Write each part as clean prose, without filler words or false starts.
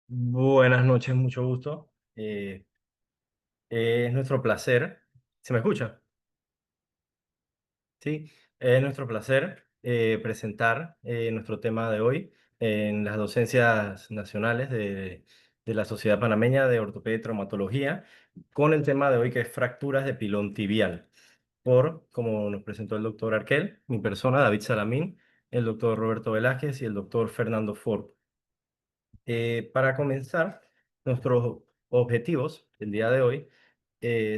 Buenas noches, mucho gusto. Es nuestro placer. ¿Se me escucha? Sí, es nuestro placer presentar nuestro tema de hoy en las docencias nacionales de la Sociedad Panameña de Ortopedia y Traumatología, con el tema de hoy que es fracturas de pilón tibial, como nos presentó el doctor Arquel, mi persona, David Salamín, el doctor Roberto Velázquez y el doctor Fernando Ford. Para comenzar, nuestros objetivos el día de hoy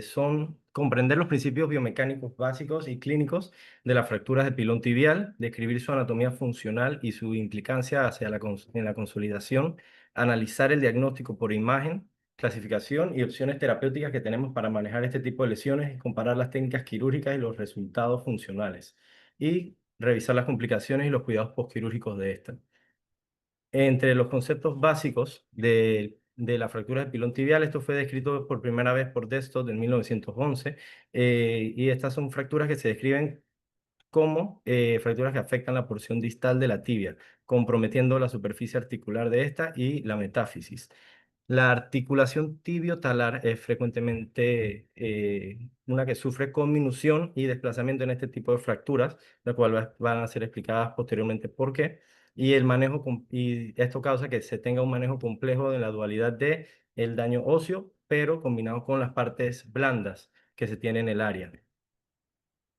son comprender los principios biomecánicos básicos y clínicos de las fracturas de pilón tibial, describir su anatomía funcional y su implicancia en la consolidación, analizar el diagnóstico por imagen, clasificación y opciones terapéuticas que tenemos para manejar este tipo de lesiones y comparar las técnicas quirúrgicas y los resultados funcionales, y revisar las complicaciones y los cuidados postquirúrgicos de estas. Entre los conceptos básicos de la fractura de pilón tibial, esto fue descrito por primera vez por Destot en 1911, y estas son fracturas que se describen como fracturas que afectan la porción distal de la tibia, comprometiendo la superficie articular de esta y la metáfisis. La articulación tibio-talar es frecuentemente una que sufre conminución y desplazamiento en este tipo de fracturas, la cual van a ser explicadas posteriormente por qué. Y y esto causa que se tenga un manejo complejo de la dualidad de el daño óseo, pero combinado con las partes blandas que se tienen en el área.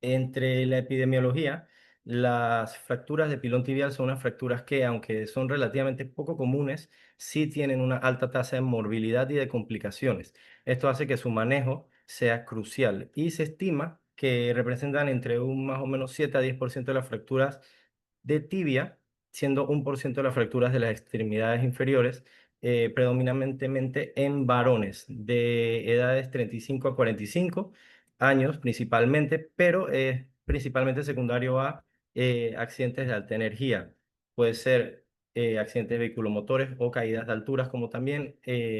Entre la epidemiología, las fracturas de pilón tibial son unas fracturas que, aunque son relativamente poco comunes, sí tienen una alta tasa de morbilidad y de complicaciones. Esto hace que su manejo sea crucial y se estima que representan entre un más o menos 7 a 10% de las fracturas de tibia, siendo 1% de las fracturas de las extremidades inferiores, predominantemente en varones de edades 35 a 45 años principalmente, pero es principalmente secundario a accidentes de alta energía. Puede ser accidentes vehiculomotores o caídas de alturas, como también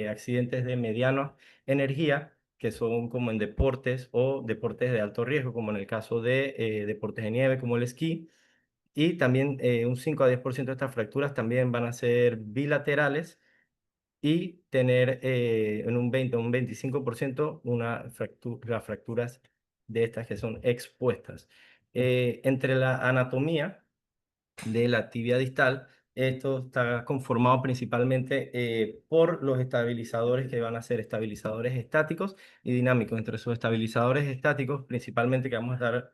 accidentes de mediana energía, que son como en deportes o deportes de alto riesgo, como en el caso de deportes de nieve, como el esquí. Y también un 5 a 10% de estas fracturas también van a ser bilaterales y tener en un 20 o un 25% las fracturas de estas que son expuestas. Entre la anatomía de la tibia distal, esto está conformado principalmente por los estabilizadores que van a ser estabilizadores estáticos y dinámicos. Entre sus estabilizadores estáticos, principalmente que vamos a estar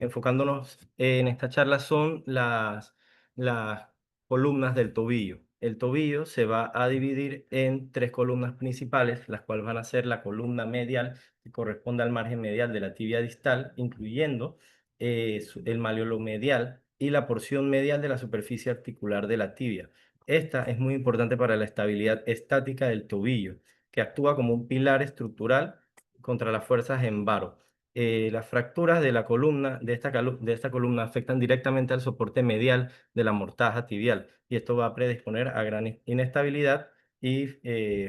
enfocándonos en esta charla, son las columnas del tobillo. El tobillo se va a dividir en tres columnas principales, las cuales van a ser la columna medial, que corresponde al margen medial de la tibia distal, incluyendo el malleolo medial y la porción medial de la superficie articular de la tibia. Esta es muy importante para la estabilidad estática del tobillo, que actúa como un pilar estructural contra las fuerzas en varo. Las fracturas de la columna, de esta columna afectan directamente al soporte medial de la mortaja tibial, y esto va a predisponer a gran inestabilidad y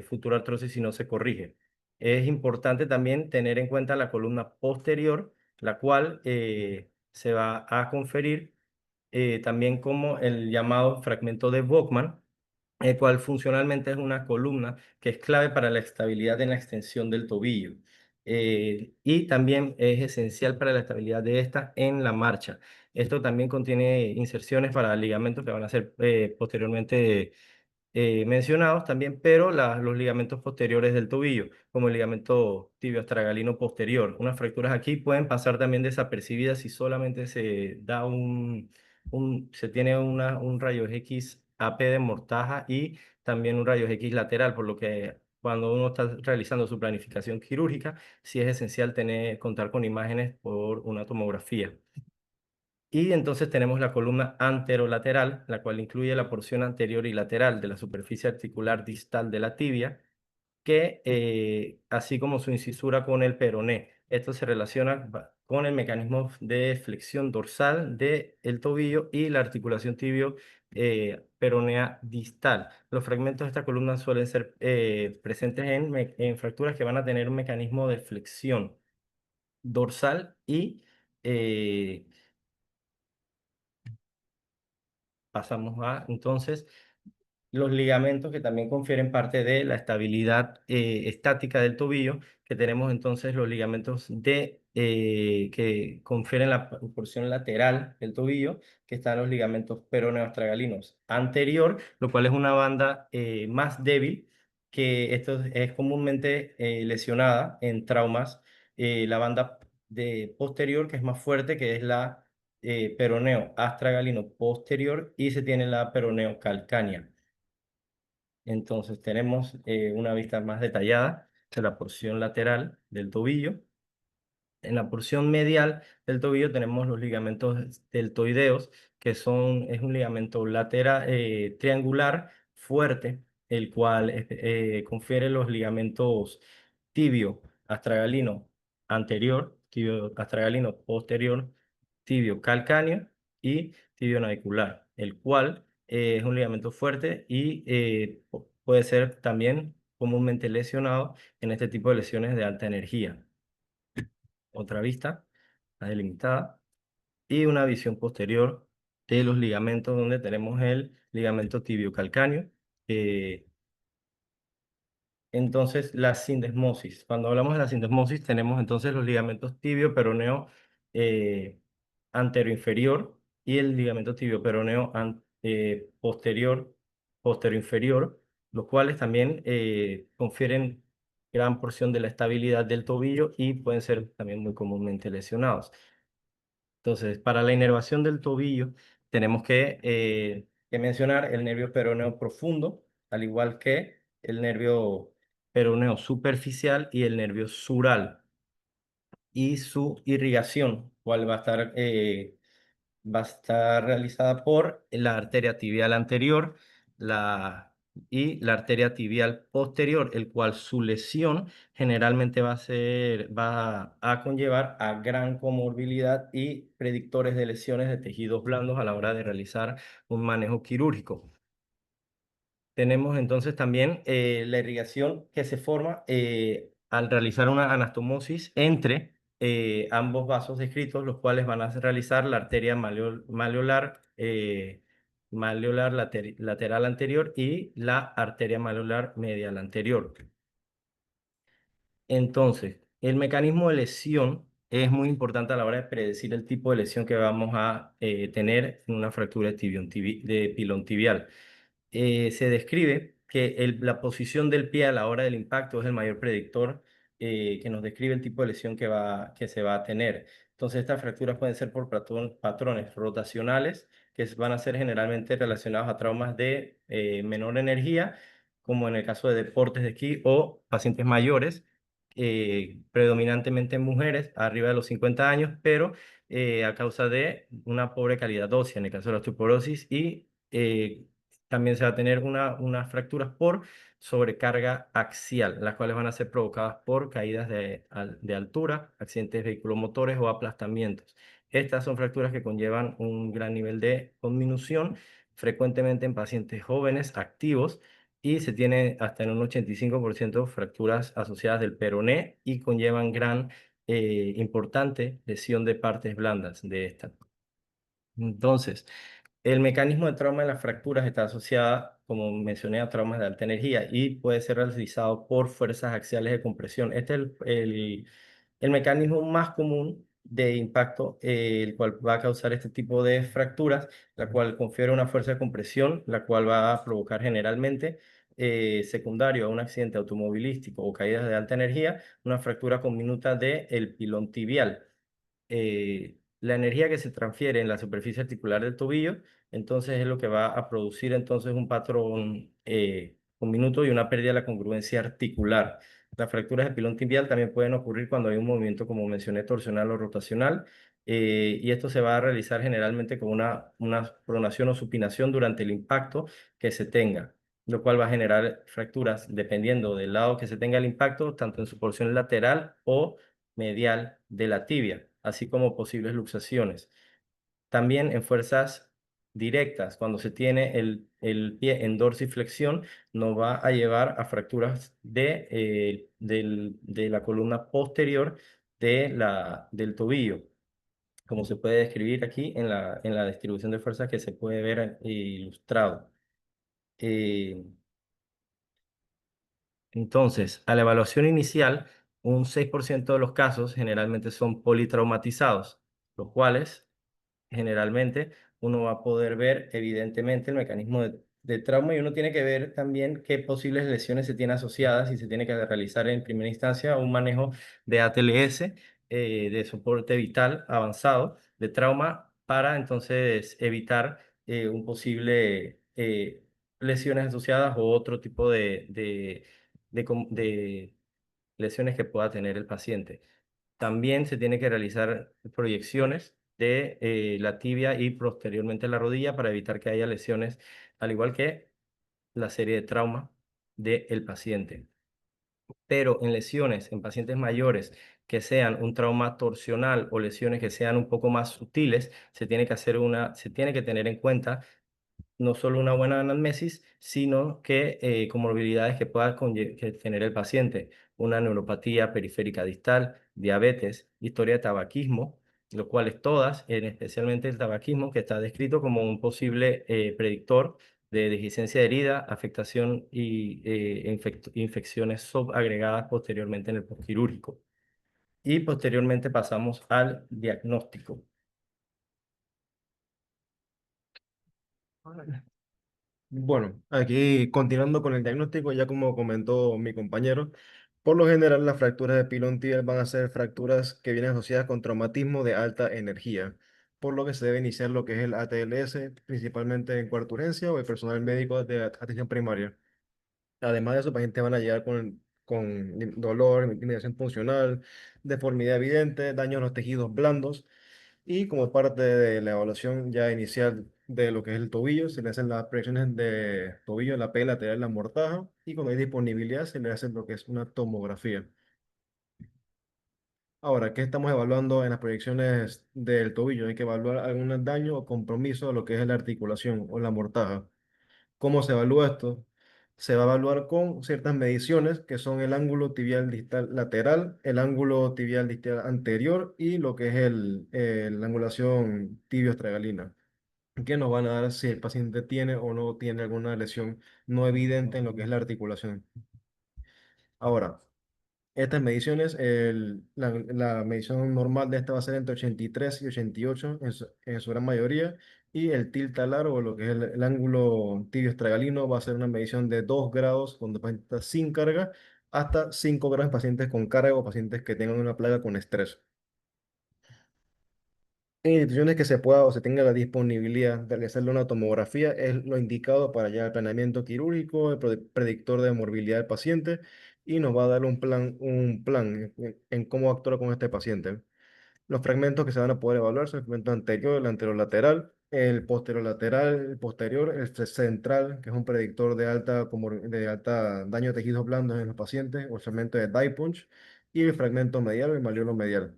futura artrosis si no se corrige. Es importante también tener en cuenta la columna posterior, la cual se va a conferir también como el llamado fragmento de Bachmann, el cual funcionalmente es una columna que es clave para la estabilidad en la extensión del tobillo. Y también es esencial para la estabilidad de esta en la marcha. Esto también contiene inserciones para ligamentos que van a ser posteriormente mencionados también, pero los ligamentos posteriores del tobillo, como el ligamento tibio-astragalino posterior. Unas fracturas aquí pueden pasar también desapercibidas si solamente se da se tiene un rayos X AP de mortaja y también un rayos X lateral, por lo que cuando uno está realizando su planificación quirúrgica, sí es esencial contar con imágenes por una tomografía. Y entonces tenemos la columna anterolateral, la cual incluye la porción anterior y lateral de la superficie articular distal de la tibia, que así como su incisura con el peroné. Esto se relaciona con el mecanismo de flexión dorsal del tobillo y la articulación tibio peronea distal. Los fragmentos de esta columna suelen ser presentes en fracturas que van a tener un mecanismo de flexión dorsal y eh, pasamos a, entonces, los ligamentos que también confieren parte de la estabilidad estática del tobillo, que tenemos entonces los ligamentos que confieren la porción lateral del tobillo, que están los ligamentos peroneoastragalinos anterior, lo cual es una banda más débil, que esto es comúnmente lesionada en traumas. La banda de posterior, que es más fuerte, que es la peroneo astragalino posterior, y se tiene la peroneo calcánea. Entonces tenemos una vista más detallada de la porción lateral del tobillo. En la porción medial del tobillo tenemos los ligamentos deltoideos, es un ligamento lateral triangular fuerte, el cual confiere los ligamentos tibio astragalino anterior, tibio astragalino posterior, tibio calcáneo y tibio navicular, el cual es un ligamento fuerte y puede ser también comúnmente lesionado en este tipo de lesiones de alta energía. Otra vista, la delimitada, y una visión posterior de los ligamentos donde tenemos el ligamento tibio calcáneo. eh, entonces, la sindesmosis. Cuando hablamos de la sindesmosis, tenemos entonces los ligamentos tibio, peroneo eh, anteroinferior y el ligamento tibio, peroneo posterior, posterior-inferior, los cuales también confieren gran porción de la estabilidad del tobillo y pueden ser también muy comúnmente lesionados. Entonces, para la inervación del tobillo, tenemos que mencionar el nervio peroneo profundo, al igual que el nervio peroneo superficial y el nervio sural, y su irrigación, cual va a estar realizada por la arteria tibial anterior y la arteria tibial posterior, el cual su lesión generalmente va a conllevar a gran comorbilidad y predictores de lesiones de tejidos blandos a la hora de realizar un manejo quirúrgico. Tenemos entonces también la irrigación que se forma al realizar una anastomosis entre ambos vasos descritos, los cuales van a realizar la arteria maleolar lateral anterior y la arteria maleolar medial anterior. Entonces, el mecanismo de lesión es muy importante a la hora de predecir el tipo de lesión que vamos a tener en una fractura de pilón tibial. Se describe que la posición del pie a la hora del impacto es el mayor predictor que nos describe el tipo de lesión que se va a tener. Entonces, estas fracturas pueden ser por patrones rotacionales, van a ser generalmente relacionados a traumas de menor energía, como en el caso de deportes de esquí o pacientes mayores, predominantemente mujeres arriba de los 50 años, pero a causa de una pobre calidad ósea, en el caso de la osteoporosis, y también se va a tener unas fracturas por sobrecarga axial, las cuales van a ser provocadas por caídas de altura, accidentes vehiculomotores o aplastamientos. Estas son fracturas que conllevan un gran nivel de conminución, frecuentemente en pacientes jóvenes, activos, y se tiene hasta en un 85% fracturas asociadas del peroné y conllevan gran, importante lesión de partes blandas de esta. Entonces, el mecanismo de trauma de las fracturas está asociada, como mencioné, a traumas de alta energía y puede ser realizado por fuerzas axiales de compresión. Este es el mecanismo más común de impacto, el cual va a causar este tipo de fracturas, la cual confiere una fuerza de compresión, la cual va a provocar generalmente, secundario a un accidente automovilístico o caídas de alta energía, una fractura conminuta del pilón tibial. La energía que se transfiere en la superficie articular del tobillo, entonces es lo que va a producir entonces un patrón un minuto y una pérdida de la congruencia articular. Las fracturas del pilón tibial también pueden ocurrir cuando hay un movimiento, como mencioné, torsional o rotacional, y esto se va a realizar generalmente con una pronación o supinación durante el impacto que se tenga, lo cual va a generar fracturas dependiendo del lado que se tenga el impacto, tanto en su porción lateral o medial de la tibia, así como posibles luxaciones. También en fuerzas directas, cuando se tiene el pie en dorsiflexión, nos va a llevar a fracturas de la columna posterior del tobillo, como se puede describir aquí en la distribución de fuerzas que se puede ver ilustrado. Eh, entonces, a la evaluación inicial, un 6% de los casos generalmente son politraumatizados, los cuales generalmente uno va a poder ver evidentemente el mecanismo de trauma y uno tiene que ver también qué posibles lesiones se tienen asociadas y se tiene que realizar en primera instancia un manejo de ATLS, de soporte vital avanzado, de trauma, para entonces evitar un posible lesiones asociadas o otro tipo de lesiones que pueda tener el paciente. También se tiene que realizar proyecciones de la tibia y posteriormente la rodilla para evitar que haya lesiones, al igual que la serie de trauma del paciente. Pero en lesiones en pacientes mayores que sean un trauma torsional o lesiones que sean un poco más sutiles, se tiene que tener en cuenta no solo una buena anamnesis, sino que comorbilidades que pueda que tener el paciente, una neuropatía periférica distal, diabetes, historia de tabaquismo, lo cuales todas, especialmente el tabaquismo, que está descrito como un posible predictor de deficiencia de herida, afectación y infecciones subagregadas posteriormente en el postquirúrgico. Y posteriormente pasamos al diagnóstico. Bueno, aquí continuando con el diagnóstico, ya como comentó mi compañero, por lo general las fracturas de pilón tibial van a ser fracturas que vienen asociadas con traumatismo de alta energía, por lo que se debe iniciar lo que es el ATLS, principalmente en cuarta urgencia o el personal médico de atención primaria. Además de eso, pacientes van a llegar con dolor, intimidación funcional, deformidad evidente, daño a los tejidos blandos. Y como parte de la evaluación ya inicial de lo que es el tobillo, se le hacen las proyecciones de tobillo, la P lateral, la mortaja, y cuando hay disponibilidad se le hace lo que es una tomografía. Ahora, ¿qué estamos evaluando en las proyecciones del tobillo? Hay que evaluar algún daño o compromiso a lo que es la articulación o la mortaja. ¿Cómo se evalúa esto? Se va a evaluar con ciertas mediciones que son el ángulo tibial distal lateral, el ángulo tibial distal anterior y lo que es la angulación tibio-estragalina, que nos van a dar si el paciente tiene o no tiene alguna lesión no evidente en lo que es la articulación. Ahora, estas mediciones, la medición normal de esta va a ser entre 83 y 88 en su gran mayoría, y el tiltalar o lo que es el ángulo tibio estragalino va a ser una medición de 2 grados cuando el paciente está sin carga, hasta 5 grados en pacientes con carga o pacientes que tengan una plaga con estrés. En instituciones que se pueda o se tenga la disponibilidad de realizarle una tomografía, es lo indicado para ya el planeamiento quirúrgico, el predictor de morbilidad del paciente, y nos va a dar un plan en cómo actuar con este paciente. Los fragmentos que se van a poder evaluar son el fragmento anterior, el anterolateral, el posterolateral, el posterior, el central, que es un predictor de alta daño de tejidos blandos en los pacientes, o el fragmento de dye punch, y el fragmento medial, el malleolo medial.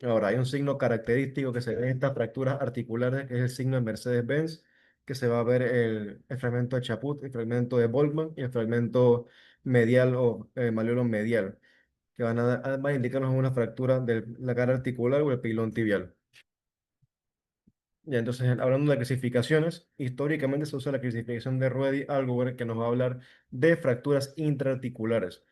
Ahora, hay un signo característico que se ve en estas fracturas articulares, que es el signo de Mercedes-Benz, que se va a ver el fragmento de Chaput, el fragmento de Boltzmann y el fragmento medial o malleolo medial, que van a indicarnos una fractura de la cara articular o el pilón tibial. Ya, entonces, hablando de clasificaciones, históricamente se usa la clasificación de Ruedi-Algover, que nos va a hablar de fracturas intraarticulares.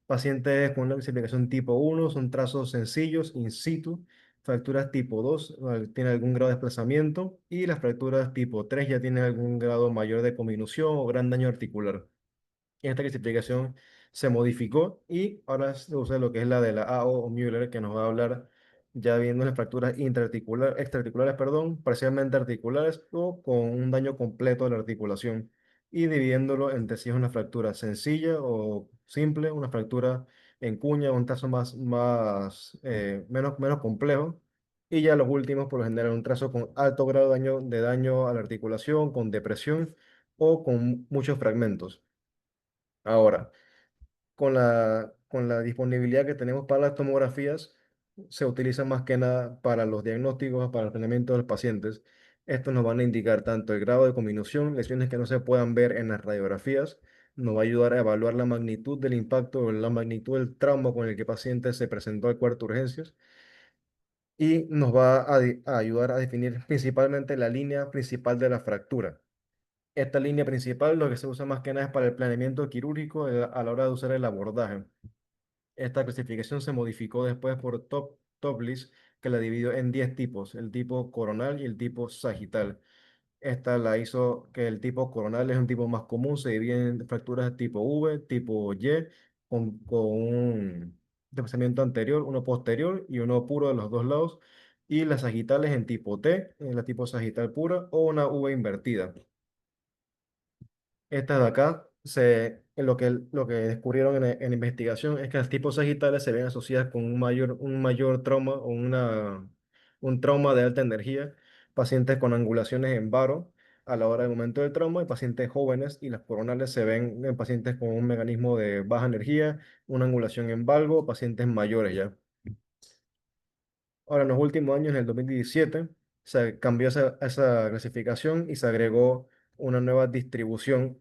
Pacientes con una clasificación tipo 1 son trazos sencillos, in situ. Fracturas tipo 2 tienen algún grado de desplazamiento. Y las fracturas tipo 3 ya tienen algún grado mayor de conminución o gran daño articular. Esta clasificación se modificó y ahora se usa lo que es la de la AO o Müller, que nos va a hablar ya viendo las fracturas extraarticulares, perdón, parcialmente articulares o con un daño completo de la articulación, y dividiéndolo entre si es una fractura sencilla o simple, una fractura en cuña, un trazo menos complejo, y ya los últimos por lo general un trazo con alto grado de daño a la articulación, con depresión o con muchos fragmentos. Ahora, con la disponibilidad que tenemos para las tomografías, se utiliza más que nada para los diagnósticos, para el tratamiento de los pacientes. Estos nos van a indicar tanto el grado de conminución, lesiones que no se puedan ver en las radiografías, nos va a ayudar a evaluar la magnitud del impacto o la magnitud del trauma con el que el paciente se presentó al cuarto de urgencias, y nos va a ayudar a definir principalmente la línea principal de la fractura. Esta línea principal lo que se usa más que nada es para el planeamiento quirúrgico a la hora de usar el abordaje. Esta clasificación se modificó después por Topliss, que la dividió en 10 tipos, el tipo coronal y el tipo sagital. Esta la hizo que el tipo coronal es un tipo más común, se divide en fracturas de tipo V, tipo Y, con un desplazamiento anterior, uno posterior y uno puro de los dos lados. Y las sagitales en tipo T, en la tipo sagital pura o una V invertida. Estas de acá, lo que descubrieron en investigación es que las tipos sagitales se ven asociadas con un mayor trauma o un trauma de alta energía, pacientes con angulaciones en varo a la hora del momento del trauma y pacientes jóvenes, y las coronales se ven en pacientes con un mecanismo de baja energía, una angulación en valgo, pacientes mayores ya. Ahora, en los últimos años, en el 2017, se cambió esa clasificación y se agregó una nueva distribución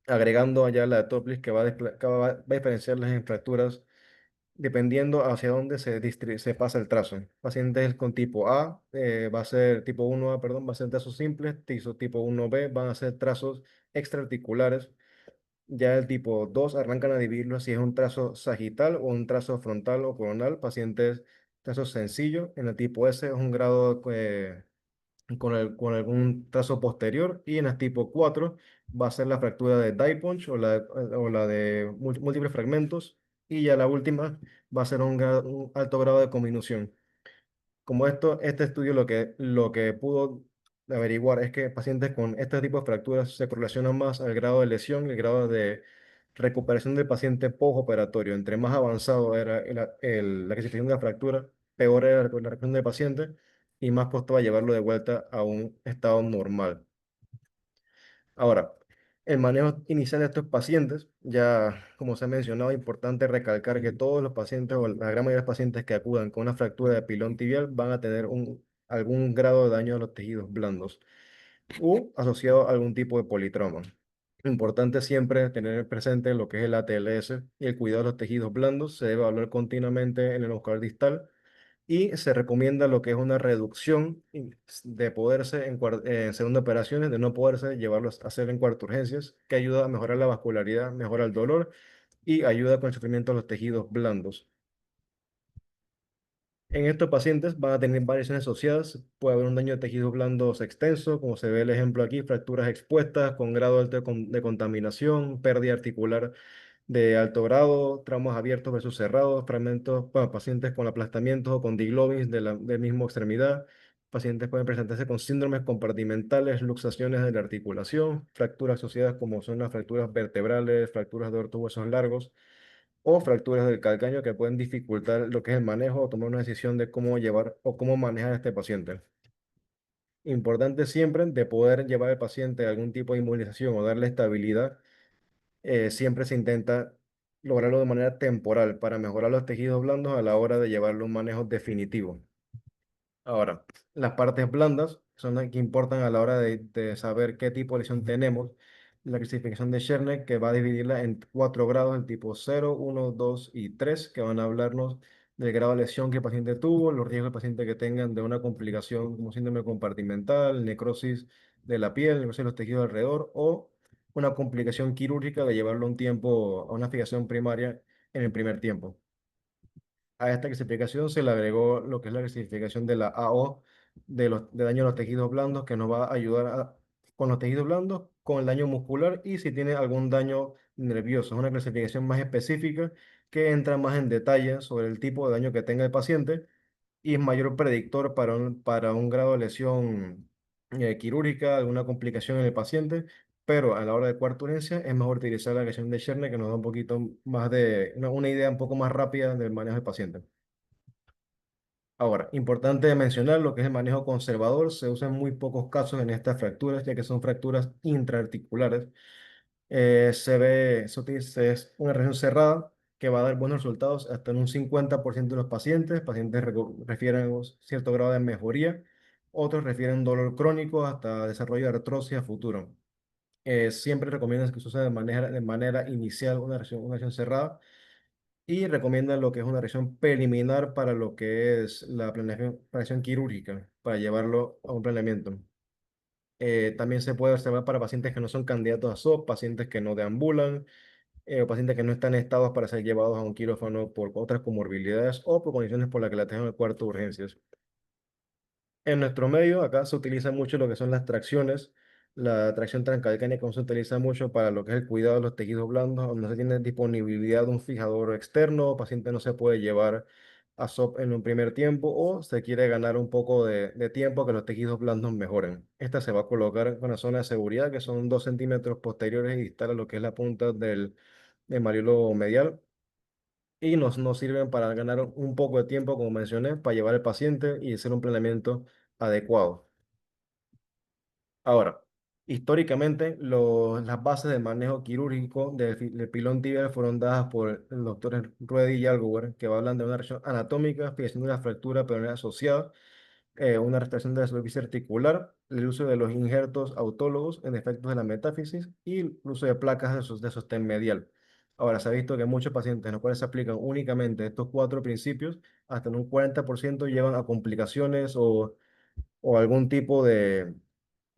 agregando allá la top list que va a diferenciarlas en fracturas dependiendo hacia dónde se pasa el trazo. Pacientes con tipo A va a ser tipo 1A, perdón, va a ser trazos simples, tipo 1B van a ser trazos extraarticulares. Ya el tipo 2 arrancan a dividirlo si es un trazo sagital o un trazo frontal o coronal. Pacientes trazo sencillo. En el tipo S es un grado con algún trazo posterior, y en el tipo 4 va a ser la fractura de die punch o la de múltiples fragmentos, y ya la última va a ser un alto grado de conminución. Como este estudio lo que pudo averiguar es que pacientes con este tipo de fracturas se correlacionan más al grado de lesión, el grado de recuperación del paciente postoperatorio. Entre más avanzado era la clasificación de la fractura, peor era la recuperación del paciente y más costaba llevarlo de vuelta a un estado normal. Ahora, el manejo inicial de estos pacientes, ya como se ha mencionado, es importante recalcar que todos los pacientes o la gran mayoría de los pacientes que acudan con una fractura de pilón tibial van a tener algún grado de daño a los tejidos blandos u asociado a algún tipo de politrauma. Importante siempre tener presente lo que es el ATLS y el cuidado de los tejidos blandos. Se debe evaluar continuamente en el buscador distal y se recomienda lo que es una reducción de poderse en segunda operaciones, de no poderse llevarlos a hacer en cuarto urgencias, que ayuda a mejorar la vascularidad, mejora el dolor y ayuda con el sufrimiento de los tejidos blandos. En estos pacientes van a tener variaciones asociadas, puede haber un daño de tejidos blandos extenso, como se ve el ejemplo aquí, fracturas expuestas con grado alto de contaminación, pérdida articular de alto grado, tramos abiertos versus cerrados, fragmentos, bueno, pacientes con aplastamientos o con diglobins de misma extremidad. Pacientes pueden presentarse con síndromes compartimentales, luxaciones de la articulación, fracturas asociadas como son las fracturas vertebrales, fracturas de ortohuesos largos o fracturas del calcáneo que pueden dificultar lo que es el manejo o tomar una decisión de cómo llevar o cómo manejar a este paciente. Importante siempre de poder llevar al paciente a algún tipo de inmovilización o darle estabilidad. Siempre se intenta lograrlo de manera temporal para mejorar los tejidos blandos a la hora de llevarlo a un manejo definitivo. Ahora, las partes blandas son las que importan a la hora de saber qué tipo de lesión tenemos. La clasificación de Sherner, que va a dividirla en 4 grados, el tipo 0, 1, 2 y 3, que van a hablarnos del grado de lesión que el paciente tuvo, los riesgos del paciente que tengan de una complicación como síndrome compartimental, necrosis de la piel, necrosis de los tejidos alrededor, o una complicación quirúrgica de llevarlo un tiempo a una fijación primaria en el primer tiempo. A esta clasificación se le agregó lo que es la clasificación de la AO de daño a los tejidos blandos, que nos va a ayudar con los tejidos blandos, con el daño muscular y si tiene algún daño nervioso. Es una clasificación más específica que entra más en detalle sobre el tipo de daño que tenga el paciente y es mayor predictor para un grado de lesión quirúrgica, alguna complicación en el paciente. Pero a la hora de cuarta urgencia es mejor utilizar la lesión de Sherner, que nos da un poquito más una idea un poco más rápida del manejo del paciente. Ahora, importante mencionar lo que es el manejo conservador. Se usa en muy pocos casos en estas fracturas, ya que son fracturas intraarticulares. Es una región cerrada que va a dar buenos resultados hasta en un 50% de los pacientes. Pacientes refieren un cierto grado de mejoría, otros refieren dolor crónico hasta desarrollo de artrosis a futuro. Siempre recomiendan que se use de manera inicial una región cerrada y recomiendan lo que es una región preliminar para lo que es la planeación quirúrgica, para llevarlo a un planeamiento. También se puede observar para pacientes que no son candidatos a SOP, pacientes que no deambulan, o pacientes que no están en estados para ser llevados a un quirófano por otras comorbilidades o por condiciones por las que la tengan en el cuarto de urgencias. En nuestro medio, acá se utiliza mucho lo que son las tracciones. La tracción transcalcánica se utiliza mucho para lo que es el cuidado de los tejidos blandos, donde no se tiene disponibilidad de un fijador externo, el paciente no se puede llevar a SOP en un primer tiempo o se quiere ganar un poco de tiempo que los tejidos blandos mejoren. Esta se va a colocar en una zona de seguridad que son 2 centímetros posteriores y distal a lo que es la punta del maríolo medial y nos sirven para ganar un poco de tiempo, como mencioné, para llevar al paciente y hacer un planeamiento adecuado. Ahora, históricamente, las bases del manejo quirúrgico del pilón tibial fueron dadas por el doctor Ruedi y Algover, que hablan de una región anatómica, fijación de la fractura peroneal asociada, una restauración de la superficie articular, el uso de los injertos autólogos en efectos de la metáfisis y el uso de placas de sostén medial. Ahora, se ha visto que muchos pacientes en los cuales se aplican únicamente estos cuatro principios, hasta en un 40% llevan a complicaciones o algún tipo de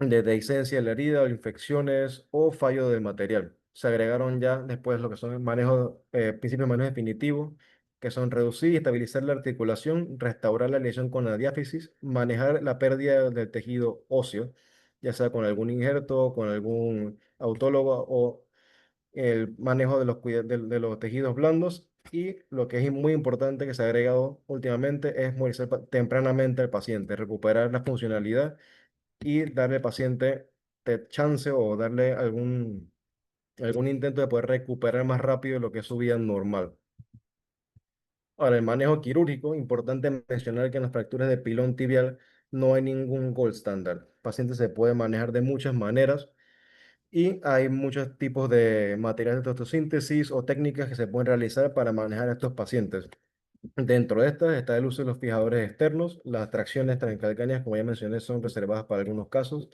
dehiscencia de la herida o infecciones o fallo del material. Se agregaron ya después lo que son el manejo, principios de manejo definitivo, que son reducir y estabilizar la articulación, restaurar la lesión con la diáfisis, manejar la pérdida del tejido óseo, ya sea con algún injerto, con algún autólogo o el manejo de de los tejidos blandos. Y lo que es muy importante que se ha agregado últimamente es movilizar tempranamente al paciente, recuperar la funcionalidad y darle al paciente chance o darle algún intento de poder recuperar más rápido lo que es su vida normal. Ahora, el manejo quirúrgico, importante mencionar que en las fracturas de pilón tibial no hay ningún gold standard. El paciente se puede manejar de muchas maneras y hay muchos tipos de materiales de osteosíntesis o técnicas que se pueden realizar para manejar a estos pacientes. Dentro de estas está el uso de los fijadores externos. Las tracciones transcalcáneas, como ya mencioné, son reservadas para algunos casos.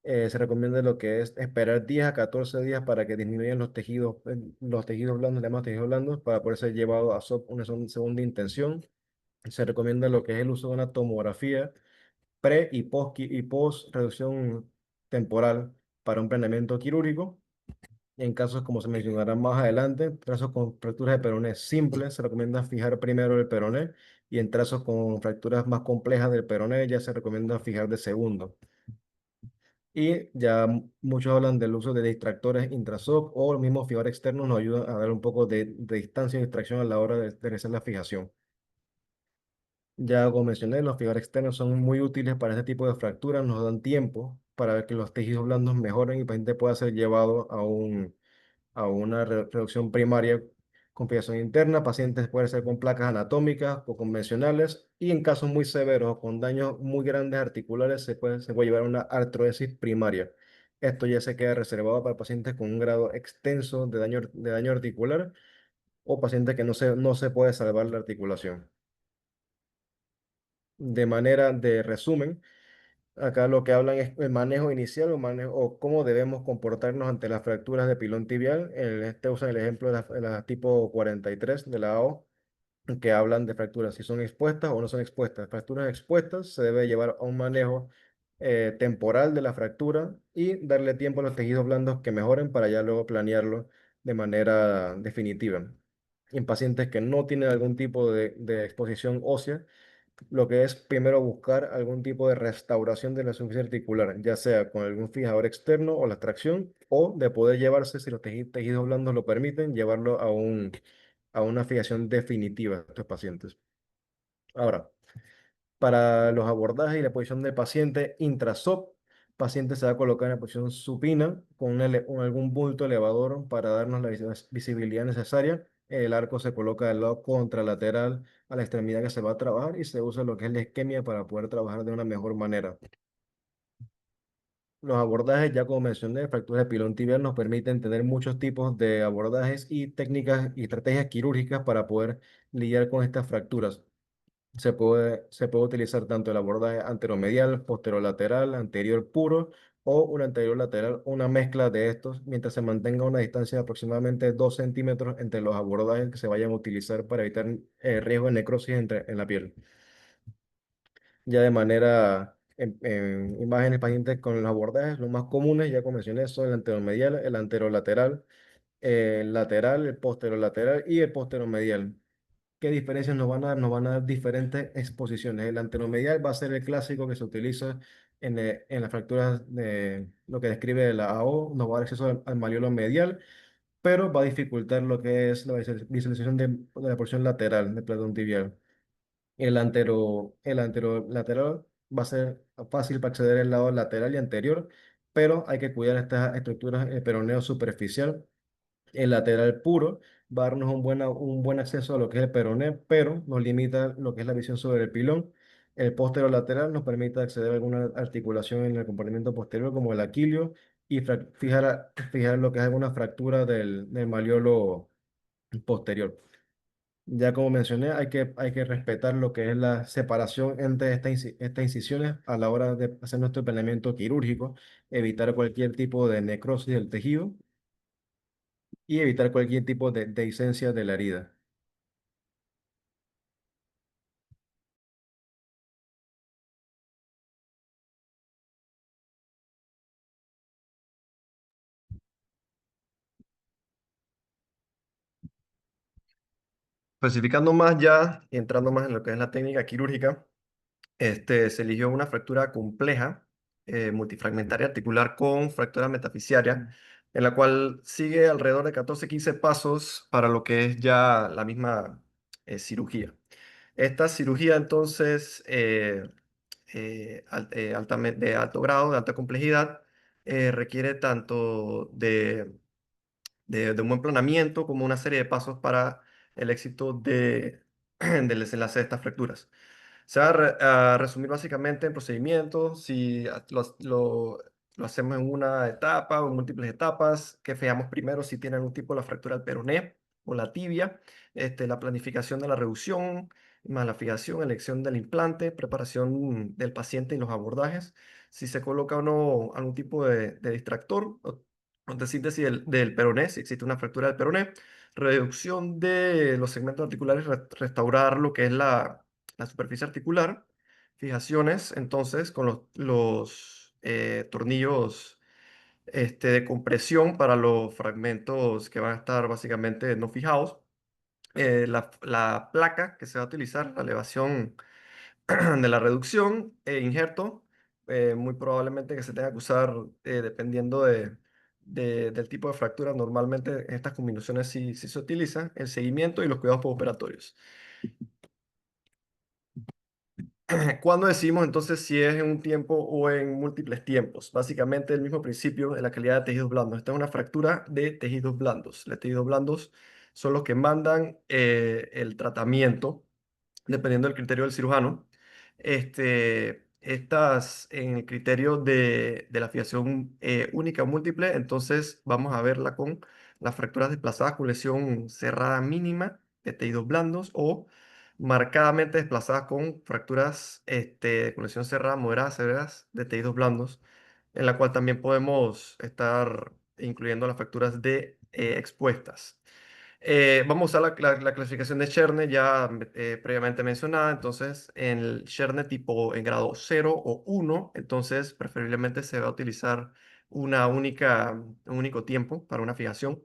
Se recomienda lo que es esperar 10 a 14 días para que disminuyan los tejidos blandos, llamados tejidos blandos, para poder ser llevado a una segunda intención. Se recomienda lo que es el uso de una tomografía pre y post reducción temporal para un planeamiento quirúrgico. En casos, como se mencionará más adelante, trazos con fracturas de peroné simples, se recomienda fijar primero el peroné y en trazos con fracturas más complejas del peroné ya se recomienda fijar de segundo. Y ya muchos hablan del uso de distractores intrasoc o los mismos fijadores externos nos ayudan a dar un poco de distancia y distracción a la hora de realizar la fijación. Ya como mencioné, los fijadores externos son muy útiles para este tipo de fracturas, nos dan tiempo para que los tejidos blandos mejoren y el paciente pueda ser llevado a una reducción primaria con fijación interna. Pacientes pueden ser con placas anatómicas o convencionales y en casos muy severos o con daños muy grandes articulares se puede llevar a una artrodesis primaria. Esto ya se queda reservado para pacientes con un grado extenso de daño articular o pacientes que no se puede salvar la articulación. De manera de resumen, acá lo que hablan es el manejo inicial o cómo debemos comportarnos ante las fracturas de pilón tibial. Este usa el ejemplo de la tipo 43 de la AO, que hablan de fracturas, si son expuestas o no son expuestas. Fracturas expuestas se debe llevar a un manejo temporal de la fractura y darle tiempo a los tejidos blandos que mejoren para ya luego planearlo de manera definitiva. En pacientes que no tienen algún tipo de exposición ósea, lo que es primero buscar algún tipo de restauración de la superficie articular, ya sea con algún fijador externo o la tracción, o de poder llevarse, si los tejidos blandos lo permiten, llevarlo a una fijación definitiva de estos pacientes. Ahora, para los abordajes y la posición del paciente intrasop, paciente se va a colocar en la posición supina con algún bulto elevador para darnos la visibilidad necesaria. El arco se coloca del lado contralateral a la extremidad que se va a trabajar y se usa lo que es la isquemia para poder trabajar de una mejor manera. Los abordajes, ya como mencioné, fracturas de pilón tibial nos permiten tener muchos tipos de abordajes y técnicas y estrategias quirúrgicas para poder lidiar con estas fracturas. Se puede utilizar tanto el abordaje anteromedial, posterolateral, anterior puro o un anterior lateral, una mezcla de estos, mientras se mantenga una distancia de aproximadamente 2 centímetros entre los abordajes que se vayan a utilizar para evitar riesgo de necrosis en la piel. Ya de manera en imágenes pacientes con los abordajes, los más comunes, ya como mencioné, son el anteromedial, el anterolateral, el lateral, el posterolateral y el posteromedial. ¿Qué diferencias nos van a dar? Nos van a dar diferentes exposiciones. El anteromedial va a ser el clásico que se utiliza en las fracturas de lo que describe la AO, nos va a dar acceso al maliolo medial, pero va a dificultar lo que es la visualización de la porción lateral del platón tibial. El anterolateral va a ser fácil para acceder al lado lateral y anterior, pero hay que cuidar estas estructuras, el peroneo superficial. El lateral puro va a darnos un buen acceso a lo que es el peroné, pero nos limita lo que es la visión sobre el pilón. El lateral nos permite acceder a alguna articulación en el compartimento posterior, como el aquilio, y fijar lo que es alguna fractura del maliolo posterior. Ya como mencioné, hay que respetar lo que es la separación entre estas incisiones a la hora de hacer nuestro planeamiento quirúrgico, evitar cualquier tipo de necrosis del tejido y evitar cualquier tipo de dehiscencia de la herida. Especificando más ya, y entrando más en lo que es la técnica quirúrgica, se eligió una fractura compleja, multifragmentaria articular con fractura metafisiaria, en la cual sigue alrededor de 14-15 pasos para lo que es ya la misma cirugía. Esta cirugía entonces de alto grado, de alta complejidad, requiere tanto de un buen planeamiento como una serie de pasos para el éxito del desenlace de estas fracturas. Se va a resumir básicamente en procedimientos, si lo hacemos en una etapa o en múltiples etapas, que fijamos primero si tiene algún tipo de la fractura del peroné o la tibia, la planificación de la reducción, más la fijación, elección del implante, preparación del paciente y los abordajes, si se coloca o no algún tipo de distractor o de síntesis del peroné, si existe una fractura del peroné, reducción de los segmentos articulares, restaurar lo que es la superficie articular, fijaciones, entonces, con los tornillos de compresión para los fragmentos que van a estar básicamente no fijados. La placa que se va a utilizar, la elevación de la reducción e injerto, muy probablemente que se tenga que usar dependiendo del tipo de fractura. Normalmente en estas combinaciones sí se utilizan el seguimiento y los cuidados postoperatorios. ¿Cuándo decimos entonces si es en un tiempo o en múltiples tiempos? Básicamente el mismo principio de la calidad de tejidos blandos. Esta es una fractura de tejidos blandos. Los tejidos blandos son los que mandan el tratamiento, dependiendo del criterio del cirujano. Estas en el criterio de la fijación única o múltiple, entonces vamos a verla con las fracturas desplazadas con lesión cerrada mínima de tejidos blandos o marcadamente desplazadas con fracturas con lesión cerrada, moderadas, severas de tejidos blandos, en la cual también podemos estar incluyendo las fracturas de expuestas. Vamos a usar la clasificación de Cherne ya previamente mencionada. Entonces, en el Cherne tipo en grado 0 o 1, entonces preferiblemente se va a utilizar un único tiempo para una fijación.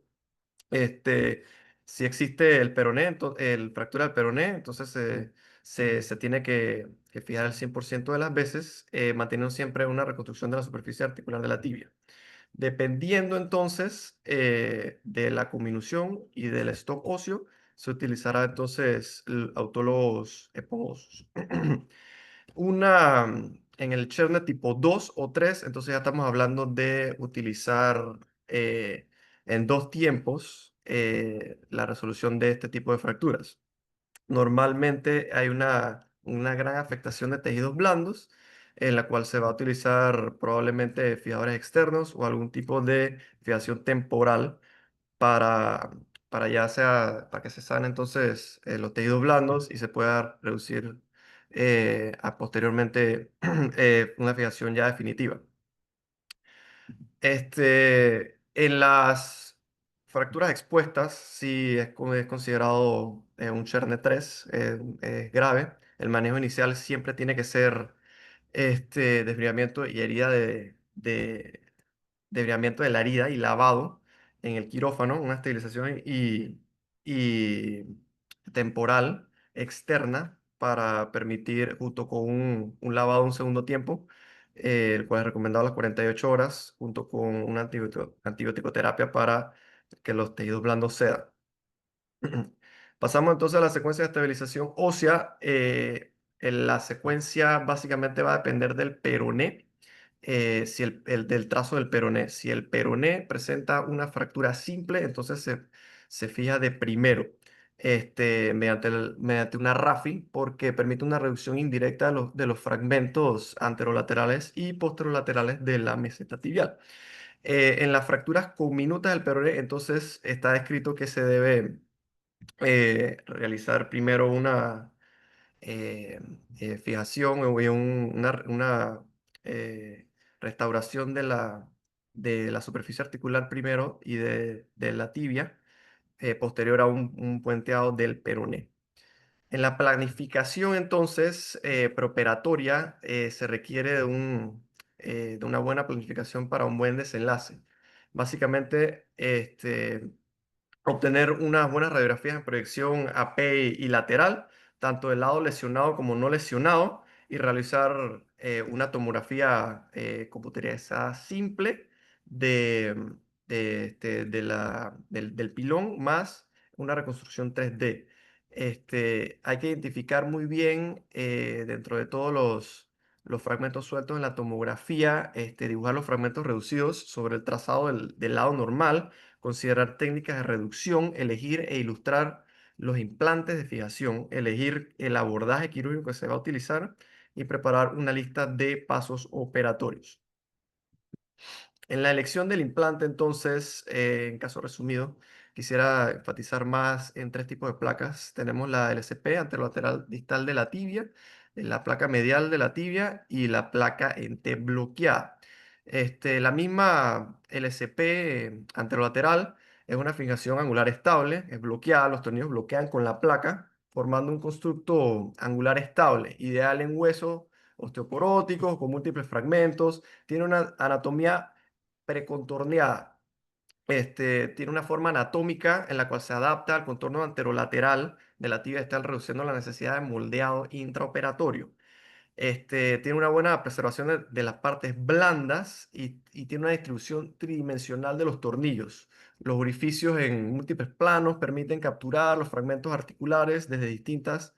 Este, si existe el peroné, el fractura del peroné, entonces se tiene que fijar el 100% de las veces, manteniendo siempre una reconstrucción de la superficie articular de la tibia. Dependiendo entonces de la cominución y del stock óseo, se utilizará entonces autologos esponjosos. En el Cherne tipo 2 o 3, entonces ya estamos hablando de utilizar en dos tiempos la resolución de este tipo de fracturas. Normalmente hay una gran afectación de tejidos blandos, en la cual se va a utilizar probablemente fijadores externos o algún tipo de fijación temporal para, para ya sea para que se sanen entonces los tejidos blandos y se pueda reducir posteriormente una fijación ya definitiva. En las fracturas expuestas, si es considerado un Cherne 3, es grave. El manejo inicial siempre tiene que ser desbridamiento y herida desbridamiento de la herida y lavado en el quirófano, una estabilización y temporal externa para permitir, junto con un lavado un segundo tiempo, el cual es recomendado a las 48 horas, junto con una antibiótico-terapia para que los tejidos blandos cedan. Pasamos entonces a la secuencia de estabilización ósea. La secuencia básicamente va a depender del peroné, si del trazo del peroné. Si el peroné presenta una fractura simple, entonces se fija de primero mediante una RAFI, porque permite una reducción indirecta de los fragmentos anterolaterales y posterolaterales de la meseta tibial. En las fracturas comminutas del peroné, entonces está descrito que se debe realizar primero una eh, fijación o una eh, restauración de la superficie articular primero y de la tibia, posterior a un puenteado del peroné. En la planificación, entonces, preoperatoria, se requiere de una buena planificación para un buen desenlace. Básicamente, obtener unas buenas radiografías en proyección AP y lateral, tanto del lado lesionado como no lesionado, y realizar una tomografía computerizada simple de, del pilón más una reconstrucción 3D. Hay que identificar muy bien dentro de todos los fragmentos sueltos en la tomografía, dibujar los fragmentos reducidos sobre el trazado del lado normal, considerar técnicas de reducción, elegir e ilustrar los implantes de fijación, elegir el abordaje quirúrgico que se va a utilizar y preparar una lista de pasos operatorios. En la elección del implante, entonces, en caso resumido, quisiera enfatizar más en tres tipos de placas. Tenemos la LCP, anterolateral distal de la tibia, la placa medial de la tibia y la placa en T bloqueada. La misma LCP anterolateral es una fijación angular estable, es bloqueada, los tornillos bloquean con la placa, formando un constructo angular estable, ideal en huesos osteoporóticos con múltiples fragmentos. Tiene una anatomía precontorneada. Tiene una forma anatómica en la cual se adapta al contorno anterolateral de la tibia distal, reduciendo la necesidad de moldeado intraoperatorio. Tiene una buena preservación de las partes blandas y tiene una distribución tridimensional de los tornillos. Los orificios en múltiples planos permiten capturar los fragmentos articulares desde distintas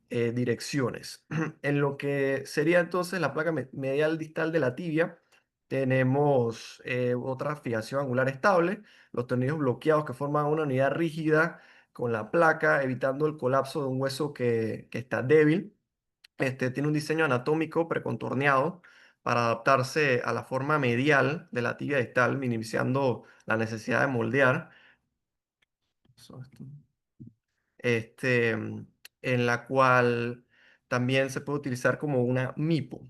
direcciones. En lo que sería entonces la placa medial distal de la tibia, tenemos otra fijación angular estable, los tornillos bloqueados que forman una unidad rígida con la placa, evitando el colapso de un hueso que está débil. Tiene un diseño anatómico precontorneado para adaptarse a la forma medial de la tibia distal, minimizando la necesidad de moldear. Eso, este, mm, en la cual también se puede utilizar como una MIPO.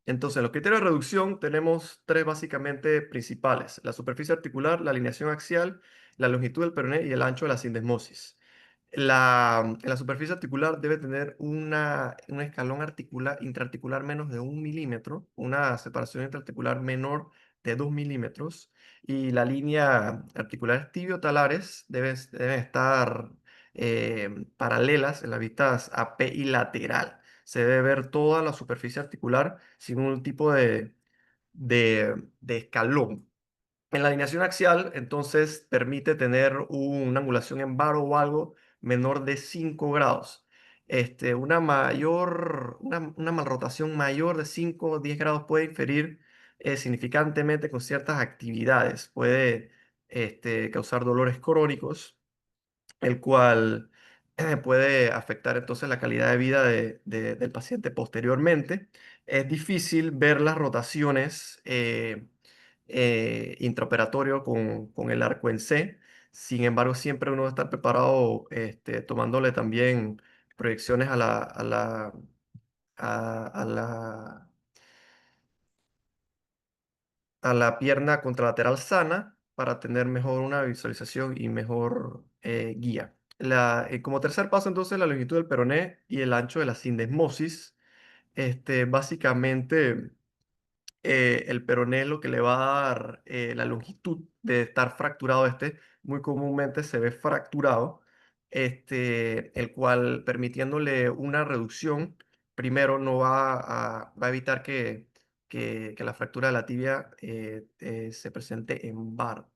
Entonces, en los criterios de reducción tenemos tres básicamente principales: la superficie articular, la alineación axial, la longitud del peroné y el ancho de la sindesmosis. En la superficie articular debe tener un escalón intraarticular menos de 1 milímetro, una separación intraarticular menor de 2 milímetros, y la línea articulares tibiotalares deben estar paralelas en las vistas AP y lateral. Se debe ver toda la superficie articular sin ningún tipo de escalón. En la alineación axial, entonces, permite tener una angulación en varo o algo menor de 5 grados. Una malrotación mayor de 5 o 10 grados puede inferir significantemente con ciertas actividades. Puede causar dolores crónicos, el cual puede afectar entonces la calidad de vida del paciente posteriormente. Es difícil ver las rotaciones intraoperatorio con el arco en C. Sin embargo, siempre uno debe estar preparado, tomándole también proyecciones a la a la pierna contralateral sana para tener mejor una visualización y mejor guía. Como tercer paso, entonces, la longitud del peroné y el ancho de la sindesmosis. básicamente el peroné es lo que le va a dar la longitud de estar fracturado muy comúnmente se ve fracturado, el cual permitiéndole una reducción, primero no va a evitar que la fractura de la tibia se presente en bar.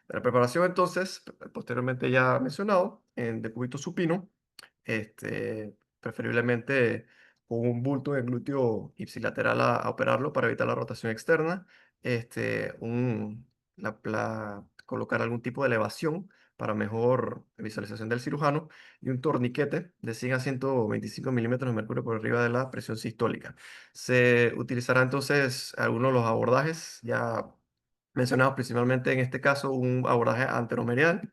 La preparación entonces, posteriormente ya mencionado, en decúbito supino, preferiblemente con un bulto en glúteo ipsilateral a operarlo para evitar la rotación externa, colocar algún tipo de elevación para mejor visualización del cirujano y un torniquete de 100 a 125 milímetros de mercurio por arriba de la presión sistólica. Se utilizará entonces algunos de los abordajes ya mencionados, principalmente en este caso un abordaje anteromedial,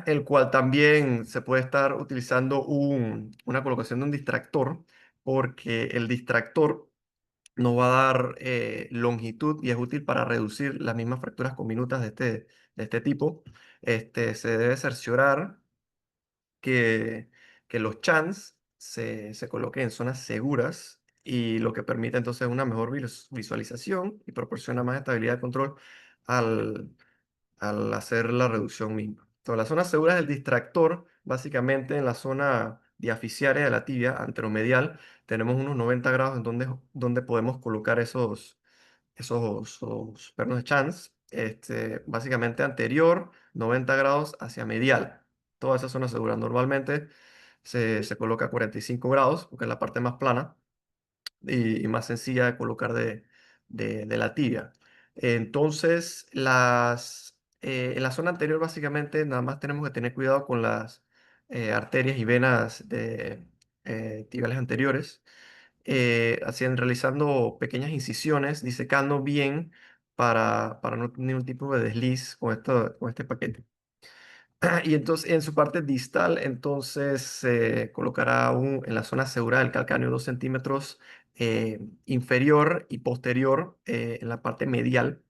el cual también se puede estar utilizando una colocación de un distractor, porque el distractor nos va a dar longitud y es útil para reducir las mismas fracturas comminutas de este tipo. Se debe cerciorar que, que los chans se coloquen en zonas seguras y lo que permite entonces una mejor visualización y proporciona más estabilidad de control al, al hacer la reducción misma. Entonces, las zonas seguras del distractor, básicamente en la zona diaficiaria de la tibia anteromedial, tenemos unos 90 grados en donde podemos colocar esos pernos de Chance, básicamente anterior, 90 grados hacia medial. Toda esa zona segura. Normalmente se coloca a 45 grados, porque es la parte más plana y más sencilla de colocar de la tibia. Entonces, en la zona anterior, básicamente, nada más tenemos que tener cuidado con las arterias y venas tibiales anteriores, realizando pequeñas incisiones, disecando bien para no tener ningún tipo de desliz con este paquete. Y entonces en su parte distal, entonces se colocará en la zona segura del calcáneo 2 centímetros inferior y posterior en la parte medial,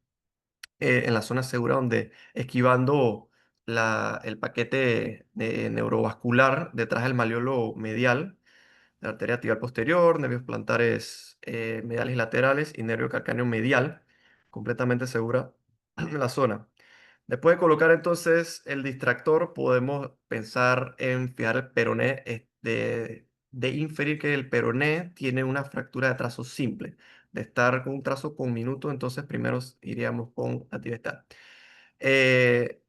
en la zona segura donde esquivando el paquete neurovascular detrás del malleolo medial, la arteria tibial posterior, nervios plantares mediales y laterales y nervio calcáneo medial, completamente segura en la zona. Después de colocar entonces el distractor, podemos pensar en fijar el peroné, de inferir que el peroné tiene una fractura de trazo simple. De estar con un trazo con minuto, entonces primero iríamos con la tibia. Eh,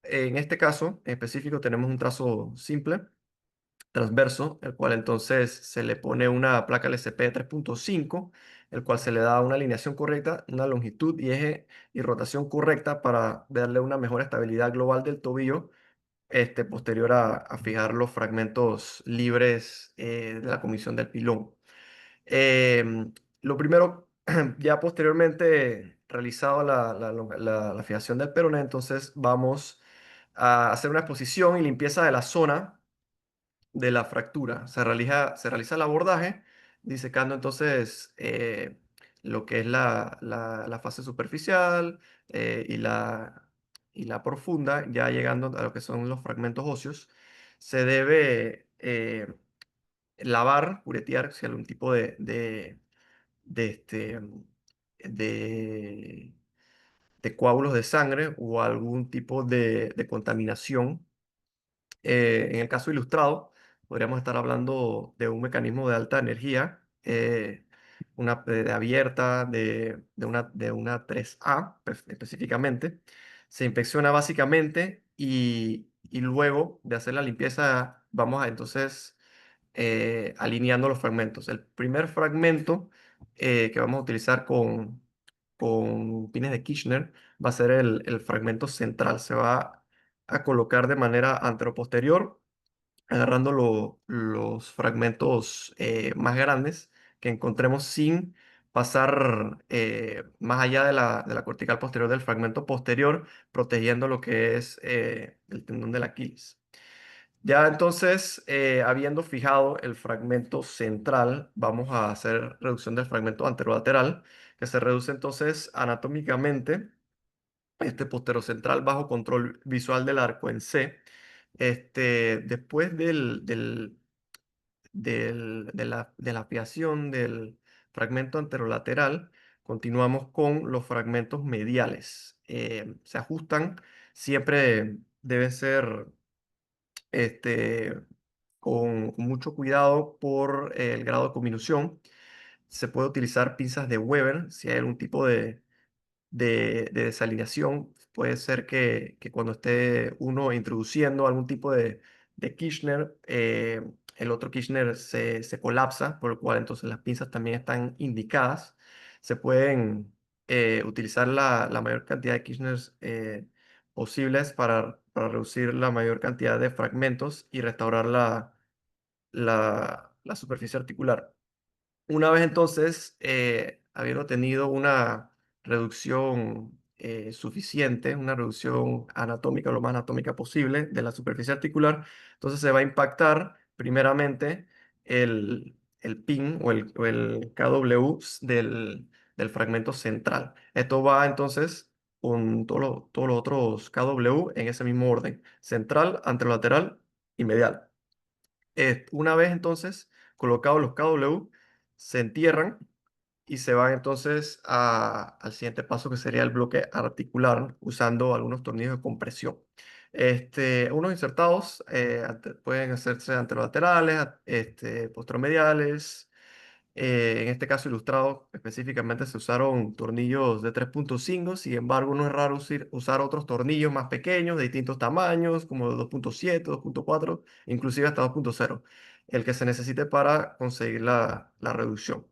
en este caso en específico tenemos un trazo simple transverso, el cual entonces se le pone una placa LCP de 3.5, el cual se le da una alineación correcta, una longitud y eje y rotación correcta para darle una mejor estabilidad global del tobillo, posterior a fijar los fragmentos libres de la comisión del pilón. Lo primero, ya posteriormente realizado la fijación del peroné, entonces vamos a hacer una exposición y limpieza de la zona de la fractura. Se realiza el abordaje, disecando entonces lo que es la fase superficial y la profunda, ya llegando a lo que son los fragmentos óseos. Se debe lavar, curetear, si algún tipo de, este, de, de coágulos de sangre o algún tipo de contaminación. En el caso ilustrado, podríamos estar hablando de un mecanismo de alta energía, una abierta de una 3A específicamente. Se inspecciona básicamente y luego de hacer la limpieza vamos a entonces alineando los fragmentos. El primer fragmento que vamos a utilizar con pines de Kirchner va a ser el fragmento central. Se va a colocar de manera anteroposterior, agarrando los fragmentos más grandes que encontremos sin pasar más allá de la cortical posterior del fragmento posterior, protegiendo lo que es el tendón del Aquiles. Ya entonces, habiendo fijado el fragmento central, vamos a hacer reducción del fragmento anterolateral, que se reduce entonces anatómicamente posterocentral bajo control visual del arco en C. Después de la fiación del fragmento anterolateral, continuamos con los fragmentos mediales. Se ajustan, siempre deben ser con mucho cuidado por el grado de cominución. Se puede utilizar pinzas de Weber si hay algún tipo de desalineación. Puede ser que cuando esté uno introduciendo algún tipo de Kirchner, el otro Kirchner se colapsa, por lo cual entonces las pinzas también están indicadas. Se pueden utilizar la mayor cantidad de Kirchners posibles para reducir la mayor cantidad de fragmentos y restaurar la superficie articular. Una vez entonces, habiendo tenido una reducción suficiente, una reducción anatómica, lo más anatómica posible de la superficie articular, entonces se va a impactar primeramente el pin o el KW del fragmento central. Esto va entonces con todos los otros KW en ese mismo orden: central, anterolateral y medial. Una vez entonces colocados los KW, se entierran y se van entonces al siguiente paso, que sería el bloque articular, usando algunos tornillos de compresión. Unos insertados pueden hacerse anterolaterales, posteromediales. En este caso ilustrado específicamente se usaron tornillos de 3.5. Sin embargo, no es raro usar otros tornillos más pequeños de distintos tamaños, como de 2.7, 2.4, inclusive hasta 2.0, el que se necesite para conseguir la reducción.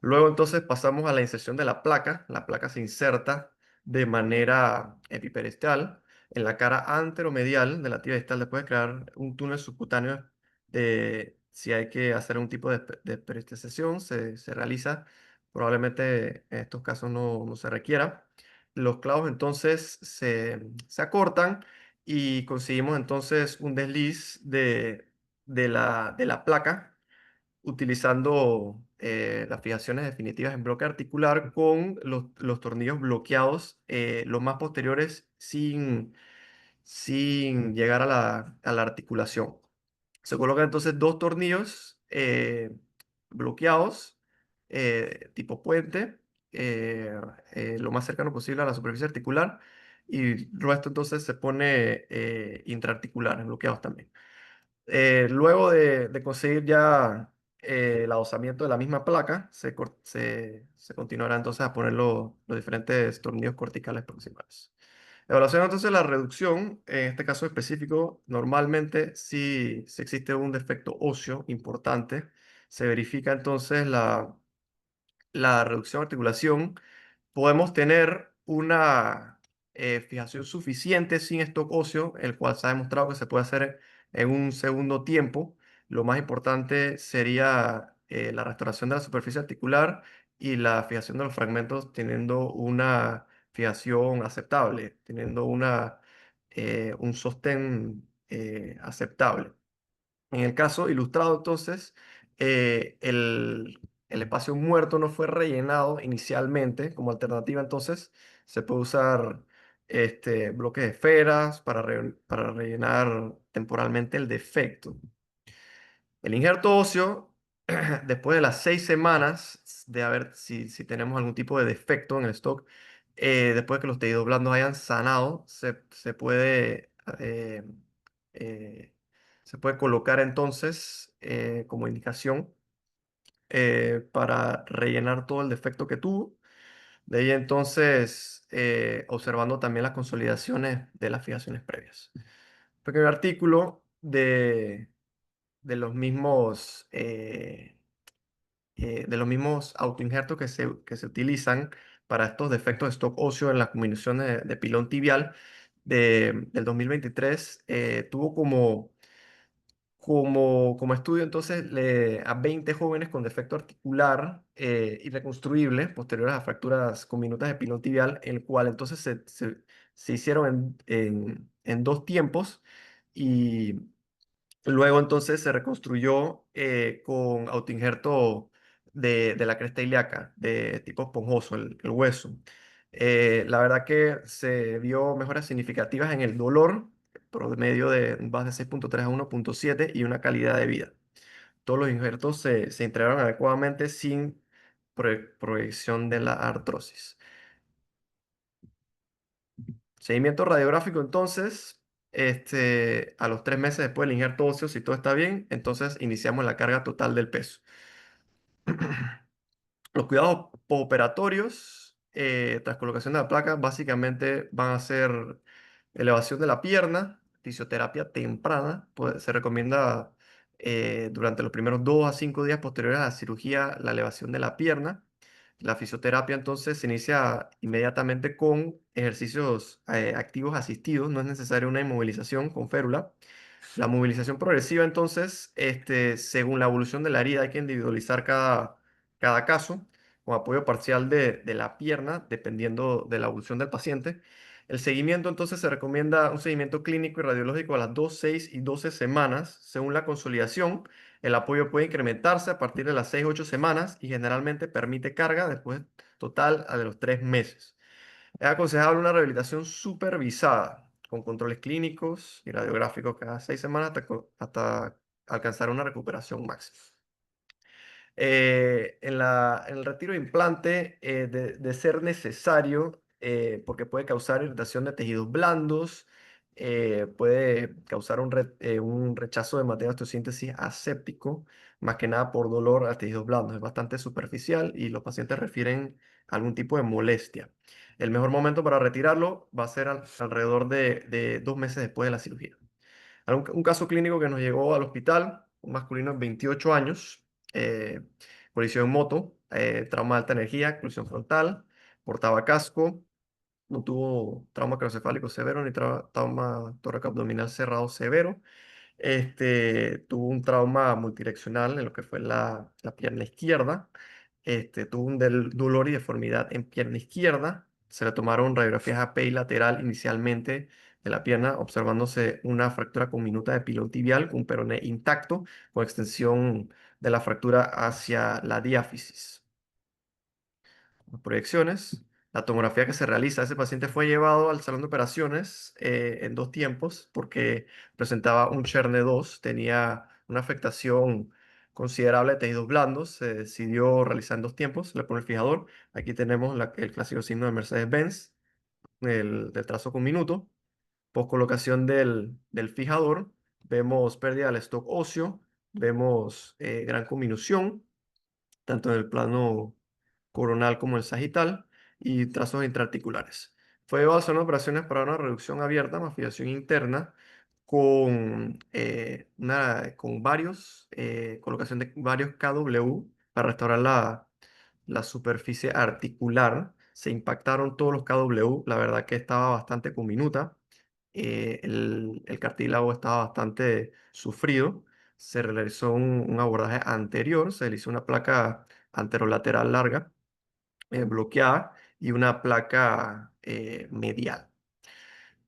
Luego entonces pasamos a la inserción de la placa. La placa se inserta de manera epiperestal en la cara anteromedial de la tibia distal, después de crear un túnel subcutáneo. Si hay que hacer un tipo de peristeciación, se realiza. Probablemente en estos casos no se requiera. Los clavos entonces se acortan y conseguimos entonces un desliz de la placa, utilizando las fijaciones definitivas en bloque articular con los tornillos bloqueados, los más posteriores, sin llegar a la articulación. Se colocan entonces dos tornillos bloqueados, tipo puente, lo más cercano posible a la superficie articular, y el resto entonces se pone intraarticular, bloqueados también. Luego de conseguir ya el adosamiento de la misma placa, se continuará entonces a poner los diferentes tornillos corticales proximales. Evaluación entonces de la reducción. En este caso específico, normalmente si existe un defecto óseo importante, se verifica entonces la reducción de articulación. Podemos tener una fijación suficiente sin stock óseo, el cual se ha demostrado que se puede hacer en un segundo tiempo. Lo más importante sería la restauración de la superficie articular y la fijación de los fragmentos teniendo una fijación aceptable, teniendo un sostén aceptable. En el caso ilustrado, entonces, el espacio muerto no fue rellenado inicialmente. Como alternativa, entonces, se puede usar bloques de esferas para rellenar temporalmente el defecto. El injerto óseo, después de las 6 semanas de ver si tenemos algún tipo de defecto en el stock, después de que los tejidos blandos hayan sanado, eh, eh, se puede colocar entonces como indicación para rellenar todo el defecto que tuvo. De ahí entonces, observando también las consolidaciones de las fijaciones previas. Pequeño artículo de los mismos, autoinjertos que se utilizan para estos defectos de stock óseo en las combinaciones de pilón tibial del 2023. Tuvo como estudio entonces a 20 jóvenes con defecto articular irreconstruible posteriores a fracturas comminutas de pilón tibial, el cual entonces se hicieron en dos tiempos, y luego entonces se reconstruyó con autoinjerto de la cresta ilíaca, de tipo esponjoso, el hueso. La verdad que se vio mejoras significativas en el dolor promedio de un VAS de 6.3 a 1.7 y una calidad de vida. Todos los injertos se integraron adecuadamente sin proyección de la artrosis. Seguimiento radiográfico, entonces, a los 3 meses después del injerto óseo, si todo está bien, entonces iniciamos la carga total del peso. Los cuidados postoperatorios tras colocación de la placa básicamente van a ser elevación de la pierna, fisioterapia temprana, pues se recomienda durante los primeros 2 a 5 días posteriores a la cirugía la elevación de la pierna. La fisioterapia entonces se inicia inmediatamente con ejercicios activos asistidos, no es necesaria una inmovilización con férula. La movilización progresiva entonces, según la evolución de la herida, hay que individualizar cada caso con apoyo parcial de la pierna, dependiendo de la evolución del paciente. El seguimiento entonces se recomienda un seguimiento clínico y radiológico a las 2, 6 y 12 semanas. Según la consolidación, el apoyo puede incrementarse a partir de las 6, 8 semanas y generalmente permite carga después total de los 3 meses. Es aconsejable una rehabilitación supervisada con controles clínicos y radiográficos cada 6 semanas hasta alcanzar una recuperación máxima. En el retiro de implante, de ser necesario, porque puede causar irritación de tejidos blandos, puede causar un rechazo de material de osteosíntesis aséptico, más que nada por dolor a tejidos blandos. Es bastante superficial y los pacientes refieren a algún tipo de molestia. El mejor momento para retirarlo va a ser alrededor de 2 meses después de la cirugía. Un caso clínico que nos llegó al hospital, un masculino de 28 años, eh, colisión en moto, trauma de alta energía, colisión frontal, portaba casco, no tuvo trauma craneoencefálico severo ni trauma tóraco-abdominal cerrado severo. Tuvo un trauma multidireccional en lo que fue la pierna izquierda. Tuvo un dolor y deformidad en pierna izquierda. Se le tomaron radiografías API lateral inicialmente de la pierna, observándose una fractura conminuta de pilón tibial con un peroné intacto, con extensión de la fractura hacia la diáfisis. Proyecciones. La tomografía que se realiza, ese paciente fue llevado al salón de operaciones en 2 tiempos porque presentaba un Cherne 2, tenía una afectación considerable de tejidos blandos, se decidió realizar en 2 tiempos, le pone el fijador. Aquí tenemos el clásico signo de Mercedes-Benz, del trazo con minuto. Post colocación del fijador, vemos pérdida del stock óseo, vemos gran conminución, tanto en el plano coronal como el sagital, y trazos intraarticulares. Fue llevado a hacer operaciones para una reducción abierta, masticación interna, con colocación de varios KW para restaurar la superficie articular. Se impactaron todos los KW, la verdad que estaba bastante conminuta. El cartílago estaba bastante sufrido. Se realizó un abordaje anterior, se le hizo una placa anterolateral larga, bloqueada, y una placa medial.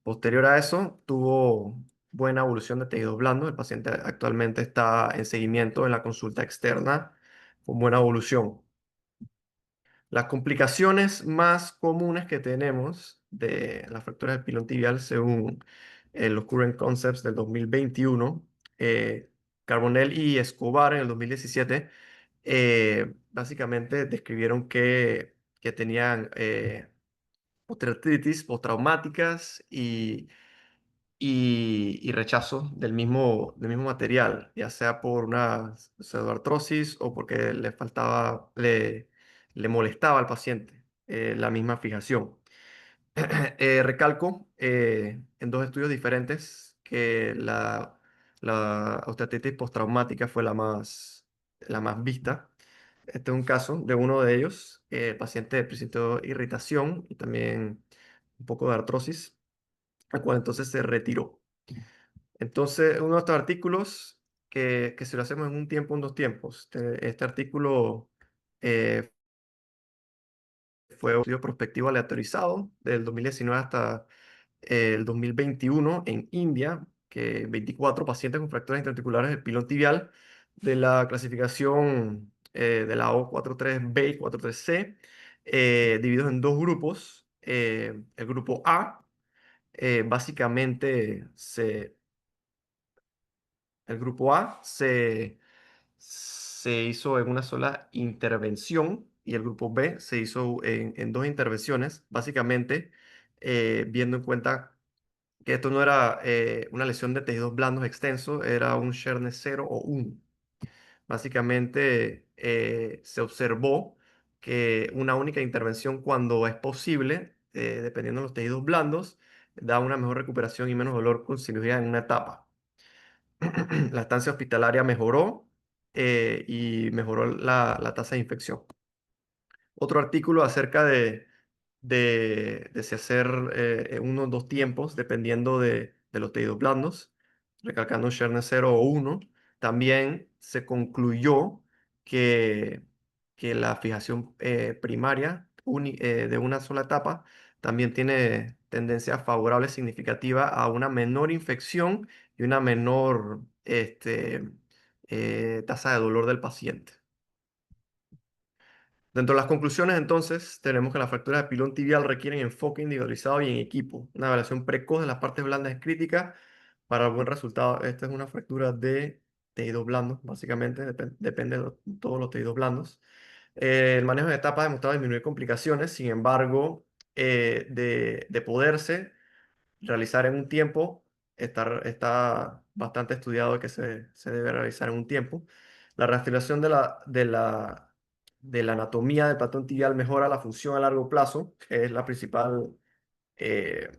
Posterior a eso, tuvo buena evolución de tejidos blandos. El paciente actualmente está en seguimiento en la consulta externa con buena evolución. Las complicaciones más comunes que tenemos de las fracturas del pilón tibial, según los Current Concepts del 2021, Carbonell y Escobar en el 2017, básicamente describieron que tenían osteoartritis postraumáticas y rechazo del mismo material, ya sea por una pseudoartrosis o porque le molestaba al paciente la misma fijación. Recalco en 2 estudios diferentes que la osteoartritis postraumática fue la más vista. Este es un caso de uno de ellos. El paciente presentó irritación y también un poco de artrosis, al cual entonces se retiró. Entonces, uno de estos artículos que si lo hacemos en un tiempo, en 2 tiempos. Este artículo eh, fue un estudio prospectivo aleatorizado del 2019 hasta el 2021 en India, que 24 pacientes con fracturas intraarticulares del pilón tibial de la clasificación de la O43B y 43C, divididos en 2 grupos. El grupo A básicamente el grupo A se hizo en una sola intervención y el grupo B se hizo en dos intervenciones, básicamente viendo en cuenta que esto no era una lesión de tejidos blandos extenso, era un Scherner 0 o 1. Básicamente se observó que una única intervención cuando es posible, dependiendo de los tejidos blandos, da una mejor recuperación y menos dolor con cirugía en una etapa. La estancia hospitalaria mejoró y mejoró la tasa de infección. Otro artículo acerca de si hacer uno o dos tiempos, dependiendo de los tejidos blandos, recalcando Scherner 0 o 1. También se concluyó que, que la fijación primaria de una sola etapa también tiene tendencia favorable significativa a una menor infección y una menor tasa de dolor del paciente. Dentro de las conclusiones, entonces, tenemos que las fracturas de pilón tibial requieren enfoque individualizado y en equipo. Una evaluación precoz de las partes blandas es crítica para buen resultado. Esta es una fractura de tejidos blandos, básicamente, depende de todos los tejidos blandos. El manejo de etapas ha demostrado disminuir complicaciones, sin embargo, de poderse realizar en un tiempo, está bastante estudiado que se debe realizar en un tiempo. La restauración de la anatomía del patrón tibial mejora la función a largo plazo, que es la principal, eh,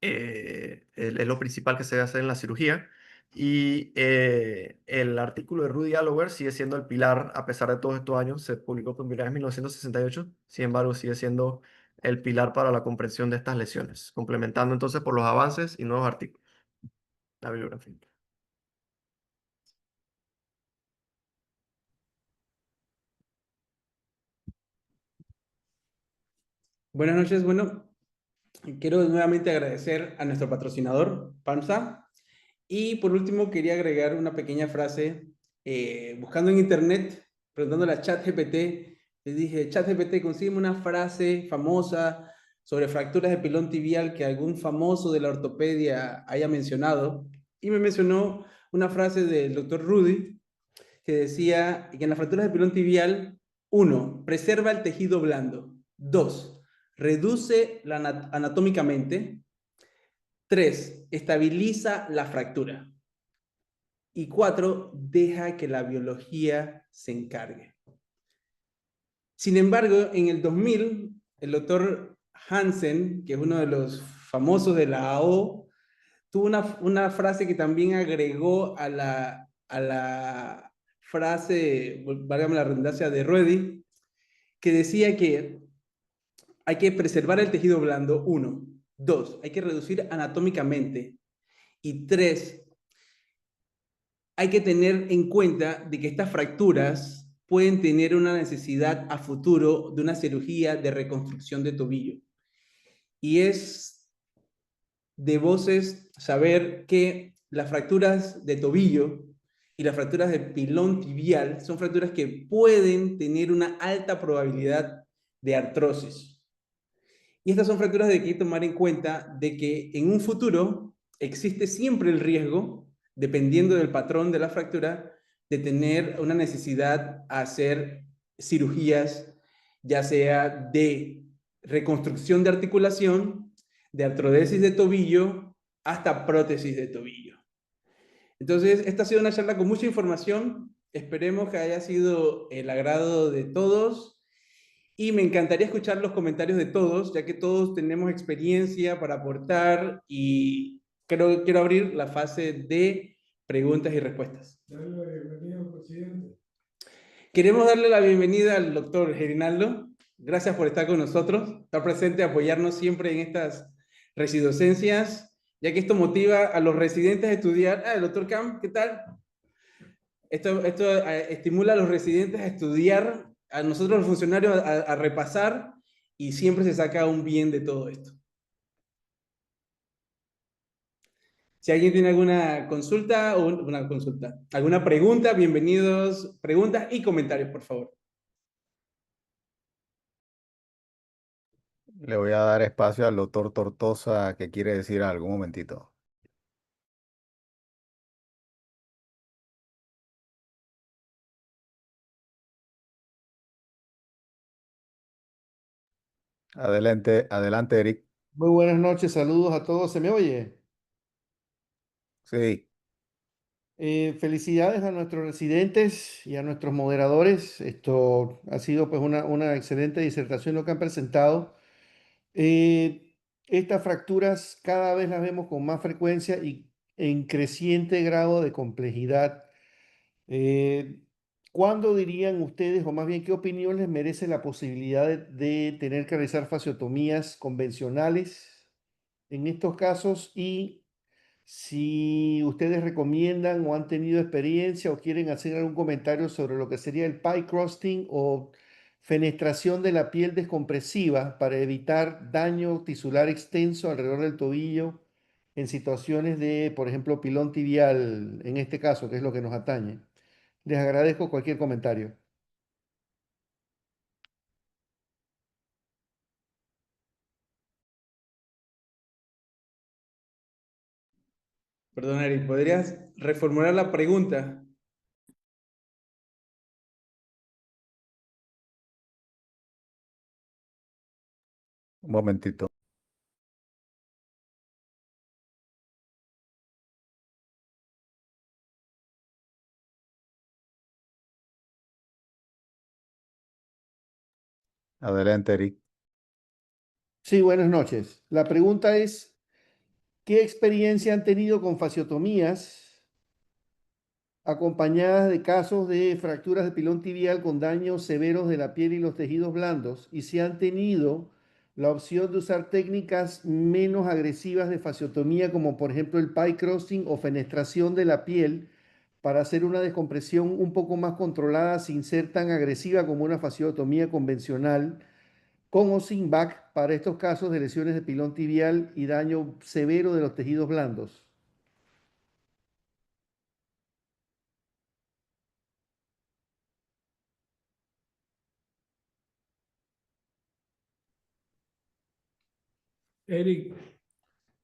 es lo principal que se debe hacer en la cirugía. Y el artículo de Rudy Allower sigue siendo el pilar, a pesar de todos estos años, se publicó por primera vez en 1968, sin embargo sigue siendo el pilar para la comprensión de estas lesiones, complementando entonces por los avances y nuevos artículos. La bibliografía. Buenas noches. Bueno, quiero nuevamente agradecer a nuestro patrocinador, PAMSA. Y por último, quería agregar una pequeña frase. Buscando en internet, preguntándole a ChatGPT, les dije, ChatGPT, consígueme una frase famosa sobre fracturas de pilón tibial que algún famoso de la ortopedia haya mencionado. Y me mencionó una frase del doctor Rudy, que decía que en las fracturas de pilón tibial, 1, preserva el tejido blando. 2, reduce anatómicamente. 3, estabiliza la fractura. Y 4, deja que la biología se encargue. Sin embargo, en el 2000, el doctor Hansen, que es uno de los famosos de la AO, tuvo una frase que también agregó a la frase, válgame la redundancia, de Ruedi, que decía que hay que preservar el tejido blando, 1. 2, hay que reducir anatómicamente. Y 3, hay que tener en cuenta de que estas fracturas pueden tener una necesidad a futuro de una cirugía de reconstrucción de tobillo. Y es de voces saber que las fracturas de tobillo y las fracturas de pilón tibial son fracturas que pueden tener una alta probabilidad de artrosis. Y estas son fracturas de que hay que tomar en cuenta de que en un futuro existe siempre el riesgo, dependiendo del patrón de la fractura, de tener una necesidad a hacer cirugías, ya sea de reconstrucción de articulación, de artrodesis de tobillo, hasta prótesis de tobillo. Entonces, esta ha sido una charla con mucha información. Esperemos que haya sido el agrado de todos. Y me encantaría escuchar los comentarios de todos, ya que todos tenemos experiencia para aportar y quiero abrir la fase de preguntas y respuestas. Dale la bienvenida, presidente. Queremos darle la bienvenida al doctor Gerinaldo. Gracias por estar con nosotros, estar presente, apoyarnos siempre en estas residocencias, ya que esto motiva a los residentes a estudiar. El doctor Cam, ¿qué tal? Esto estimula a los residentes a estudiar, a nosotros los funcionarios a repasar, y siempre se saca un bien de todo esto. Si alguien tiene alguna consulta o alguna pregunta, bienvenidos, preguntas y comentarios, por favor. Le voy a dar espacio al doctor Tortosa que quiere decir algo. Un momentito. Adelante, adelante, Eric. Muy buenas noches, saludos a todos. ¿Se me oye? Sí, Felicidades a nuestros residentes y a nuestros moderadores. Esto ha sido pues una excelente disertación lo que han presentado. Eh, Estas fracturas cada vez las vemos con más frecuencia y en creciente grado de complejidad. Eh, ¿Cuándo dirían ustedes, o más bien qué opinión les merece la posibilidad de tener que realizar fasciotomías convencionales en estos casos? Y si ustedes recomiendan o han tenido experiencia o quieren hacer algún comentario sobre lo que sería el pie crusting o fenestración de la piel descompresiva para evitar daño tisular extenso alrededor del tobillo en situaciones de, por ejemplo, pilón tibial, en este caso, que es lo que nos atañe. Les agradezco cualquier comentario. Perdón, Eric, ¿podrías reformular la pregunta? un momentito. Adelante, Eric. Sí, buenas noches. La pregunta es, ¿qué experiencia han tenido con fasciotomías acompañadas de casos de fracturas de pilón tibial con daños severos de la piel y los tejidos blandos? Y si han tenido la opción de usar técnicas menos agresivas de fasciotomía, como por ejemplo el pie crossing o fenestración de la piel, para hacer una descompresión un poco más controlada sin ser tan agresiva como una fasciotomía convencional, con o sin back para estos casos de lesiones de pilón tibial y daño severo de los tejidos blandos. Eric,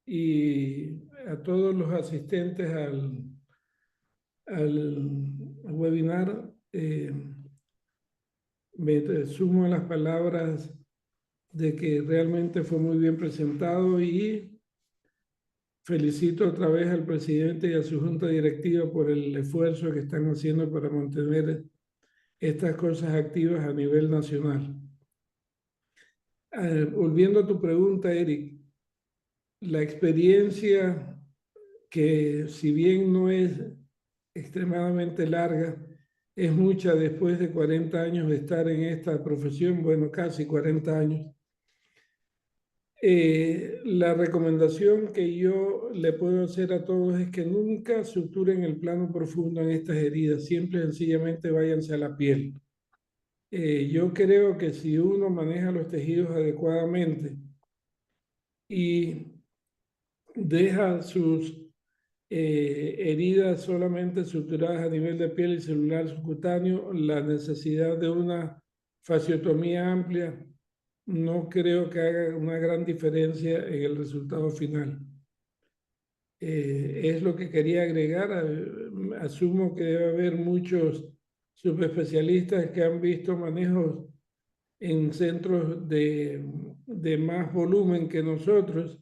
y a todos los asistentes al webinar, me sumo a las palabras de que realmente fue muy bien presentado y felicito otra vez al presidente y a su junta directiva por el esfuerzo que están haciendo para mantener estas cosas activas a nivel nacional. Volviendo a tu pregunta, Eric, la experiencia que si bien no es extremadamente larga, es mucha después de 40 años de estar en esta profesión, bueno, casi 40 años. La recomendación que yo le puedo hacer a todos es que nunca suturen el plano profundo en estas heridas, siempre sencillamente váyanse a la piel. Yo creo que si uno maneja los tejidos adecuadamente y deja sus heridas solamente suturadas a nivel de piel y celular subcutáneo, la necesidad de una fasciotomía amplia no creo que haga una gran diferencia en el resultado final. Es lo que quería agregar. Asumo que debe haber muchos subespecialistas que han visto manejos en centros de más volumen que nosotros,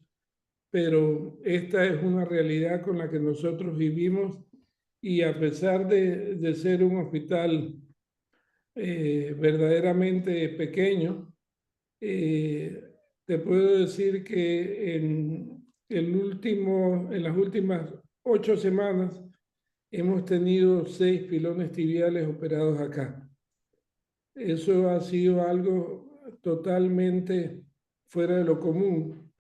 pero esta es una realidad con la que nosotros vivimos y a pesar de ser un hospital verdaderamente pequeño, te puedo decir que en las últimas 8 semanas hemos tenido 6 pilones tibiales operados acá. Eso ha sido algo totalmente fuera de lo común.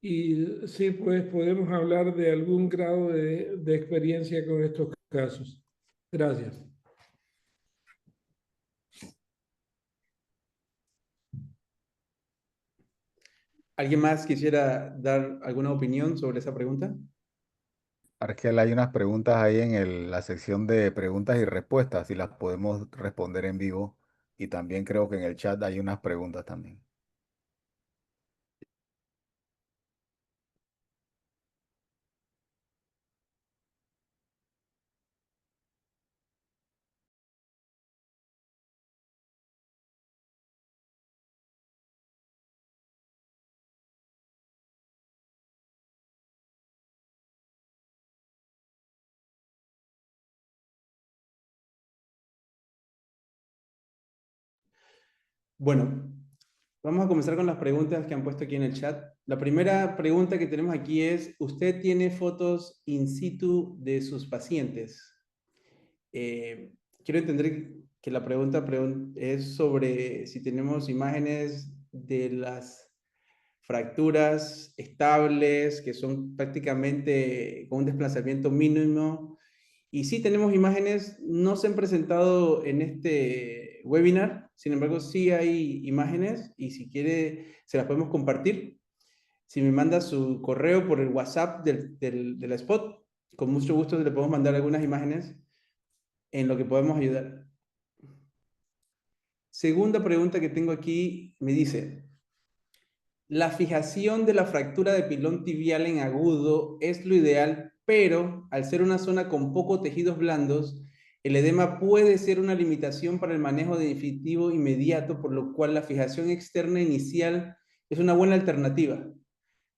Y sí, pues podemos hablar de algún grado de experiencia con estos casos. Gracias. ¿Alguien más quisiera dar alguna opinión sobre esa pregunta? Argel, hay unas preguntas ahí en la sección de preguntas y respuestas, si las podemos responder en vivo. Y también creo que en el chat hay unas preguntas también. Bueno, vamos a comenzar con las preguntas que han puesto aquí en el chat. La primera pregunta que tenemos aquí es, ¿usted tiene fotos in situ de sus pacientes? Quiero entender que la es sobre si tenemos imágenes de las fracturas estables, que son prácticamente con un desplazamiento mínimo. Y sí tenemos imágenes, no se han presentado en este webinar, sin embargo sí hay imágenes y si quiere se las podemos compartir. Si me manda su correo por el WhatsApp de la spot, con mucho gusto le podemos mandar algunas imágenes en lo que podemos ayudar. Segunda pregunta que tengo aquí me dice, la fijación de la fractura de pilón tibial en agudo es lo ideal, pero al ser una zona con pocos tejidos blandos, el edema puede ser una limitación para el manejo definitivo inmediato, por lo cual la fijación externa inicial es una buena alternativa.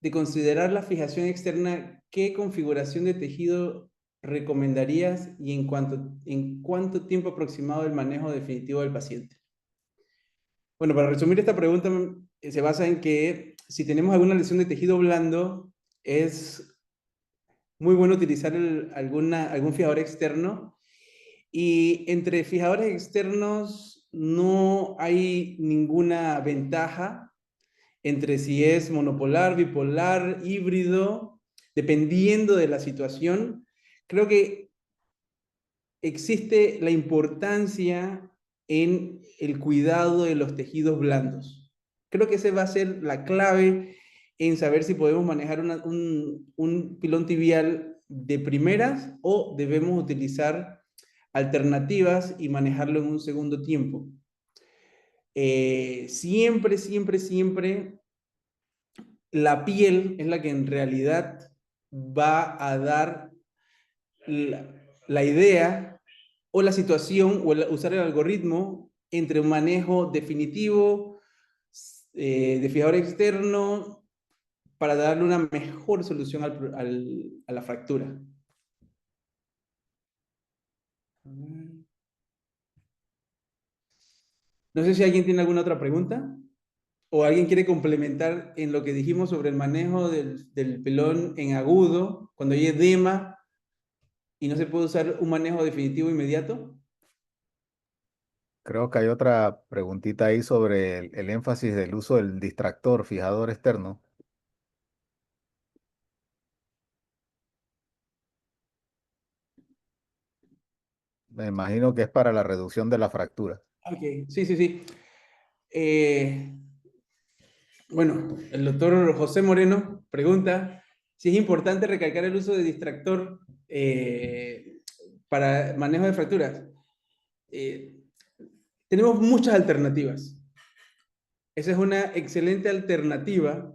De considerar la fijación externa, ¿qué configuración de tejido recomendarías y en cuánto tiempo aproximado el manejo definitivo del paciente? Bueno, para resumir esta pregunta, se basa en que si tenemos alguna lesión de tejido blando, es muy bueno utilizar algún fijador externo. Y entre fijadores externos no hay ninguna ventaja entre si es monopolar, bipolar, híbrido, dependiendo de la situación. Creo que existe la importancia en el cuidado de los tejidos blandos. Creo que esa va a ser la clave en saber si podemos manejar un pilón tibial de primeras o debemos utilizar alternativas y manejarlo en un segundo tiempo. Siempre, siempre, siempre la piel es la que en realidad va a dar la idea o la situación o usar el algoritmo entre un manejo definitivo de fijador externo para darle una mejor solución a la fractura. No sé si alguien tiene alguna otra pregunta o alguien quiere complementar en lo que dijimos sobre el manejo del pelón en agudo, cuando hay edema y no se puede usar un manejo definitivo inmediato. Creo que hay otra preguntita ahí sobre el énfasis del uso del distractor, fijador externo. Me imagino que es para la reducción de la fractura. Ok, sí, sí, sí. Bueno, el doctor José Moreno pregunta si es importante recalcar el uso de distractor para manejo de fracturas. Eh, tenemos muchas alternativas. Esa es una excelente alternativa,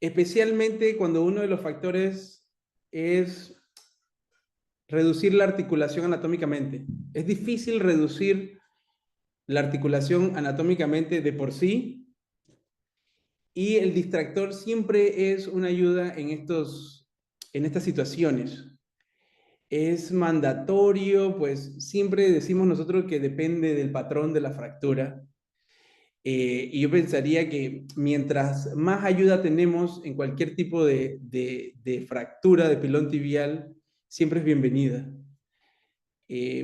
especialmente cuando uno de los factores es reducir la articulación anatómicamente. Es difícil reducir la articulación anatómicamente de por sí, y el distractor siempre es una ayuda en estas situaciones. Es mandatorio, pues siempre decimos nosotros que depende del patrón de la fractura. Y yo pensaría que mientras más ayuda tenemos en cualquier tipo de fractura de pilón tibial, siempre es bienvenida.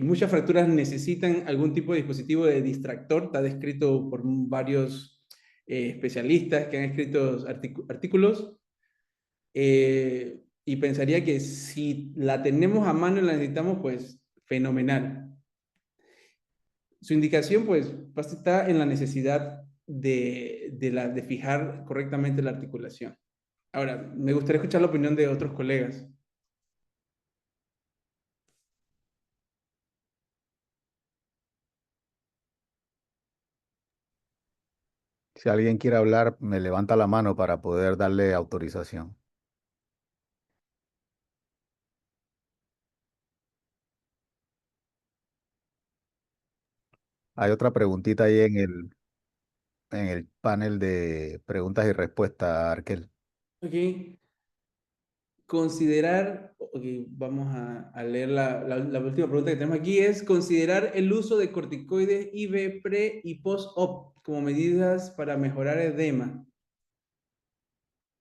Muchas fracturas necesitan algún tipo de dispositivo de distractor, está descrito por varios especialistas que han escrito artículos, y pensaría que si la tenemos a mano y la necesitamos, pues fenomenal. Su indicación, pues, está en la necesidad de fijar correctamente la articulación. Ahora, me gustaría escuchar la opinión de otros colegas. Si alguien quiere hablar, me levanta la mano para poder darle autorización. Hay otra preguntita ahí en el panel de preguntas y respuestas, Arkel. Ok. considerar, ok, vamos a leer la última pregunta que tenemos aquí, es considerar el uso de corticoides IV pre y post-op como medidas para mejorar edema,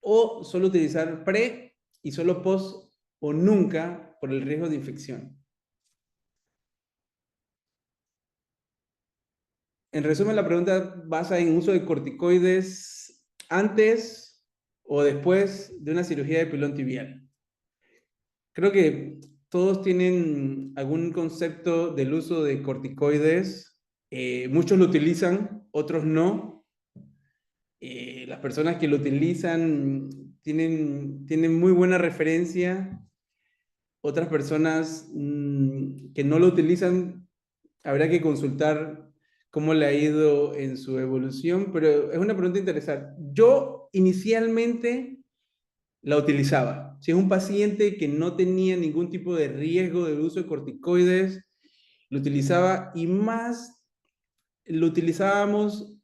o solo utilizar pre y solo post o nunca por el riesgo de infección. En resumen, la pregunta basa en uso de corticoides antes o después de una cirugía de pilón tibial. Creo que todos tienen algún concepto del uso de corticoides. Muchos lo utilizan, otros no. Las personas que lo utilizan tienen muy buena referencia. Otras personas que no lo utilizan, habrá que consultar cómo le ha ido en su evolución, pero es una pregunta interesante. Yo inicialmente la utilizaba. Si es un paciente que no tenía ningún tipo de riesgo del uso de corticoides, lo utilizaba y más lo utilizábamos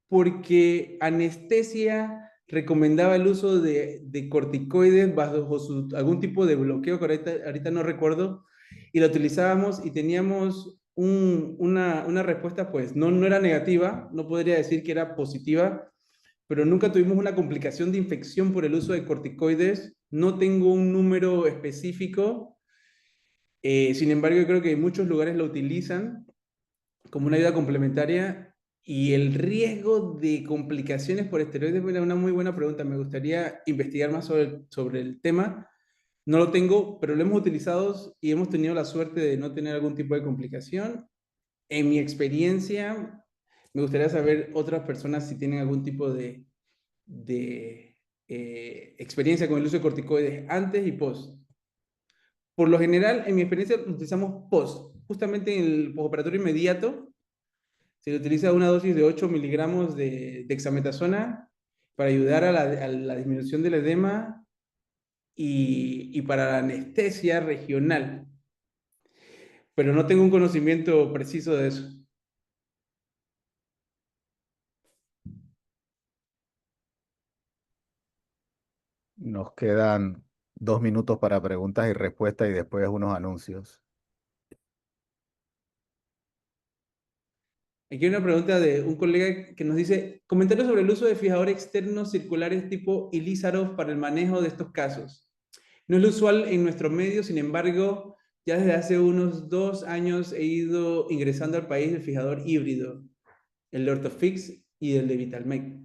porque anestesia recomendaba el uso de corticoides bajo algún tipo de bloqueo que ahorita no recuerdo, y lo utilizábamos y teníamos una respuesta, pues no era negativa, no podría decir que era positiva, pero nunca tuvimos una complicación de infección por el uso de corticoides. No tengo un número específico, sin embargo, yo creo que muchos lugares lo utilizan como una ayuda complementaria y el riesgo de complicaciones por esteroides es una muy buena pregunta. Me gustaría investigar más sobre el tema. No lo tengo, pero lo hemos utilizado y hemos tenido la suerte de no tener algún tipo de complicación. En mi experiencia, me gustaría saber otras personas si tienen algún tipo de experiencia con el uso de corticoides antes y post. Por lo general, en mi experiencia, utilizamos post. Justamente en el postoperatorio inmediato, se le utiliza una dosis de 8 miligramos de dexametasona para ayudar a la disminución del edema y para la anestesia regional. Pero no tengo un conocimiento preciso de eso. Nos quedan 2 minutos para preguntas y respuestas y después unos anuncios. Aquí hay una pregunta de un colega que nos dice, comentarios sobre el uso de fijadores externos circulares tipo Ilízaros para el manejo de estos casos. No es lo usual en nuestro medio, sin embargo, ya desde hace unos 2 años he ido ingresando al país el fijador híbrido, el de Orthofix y el de Vitalmec.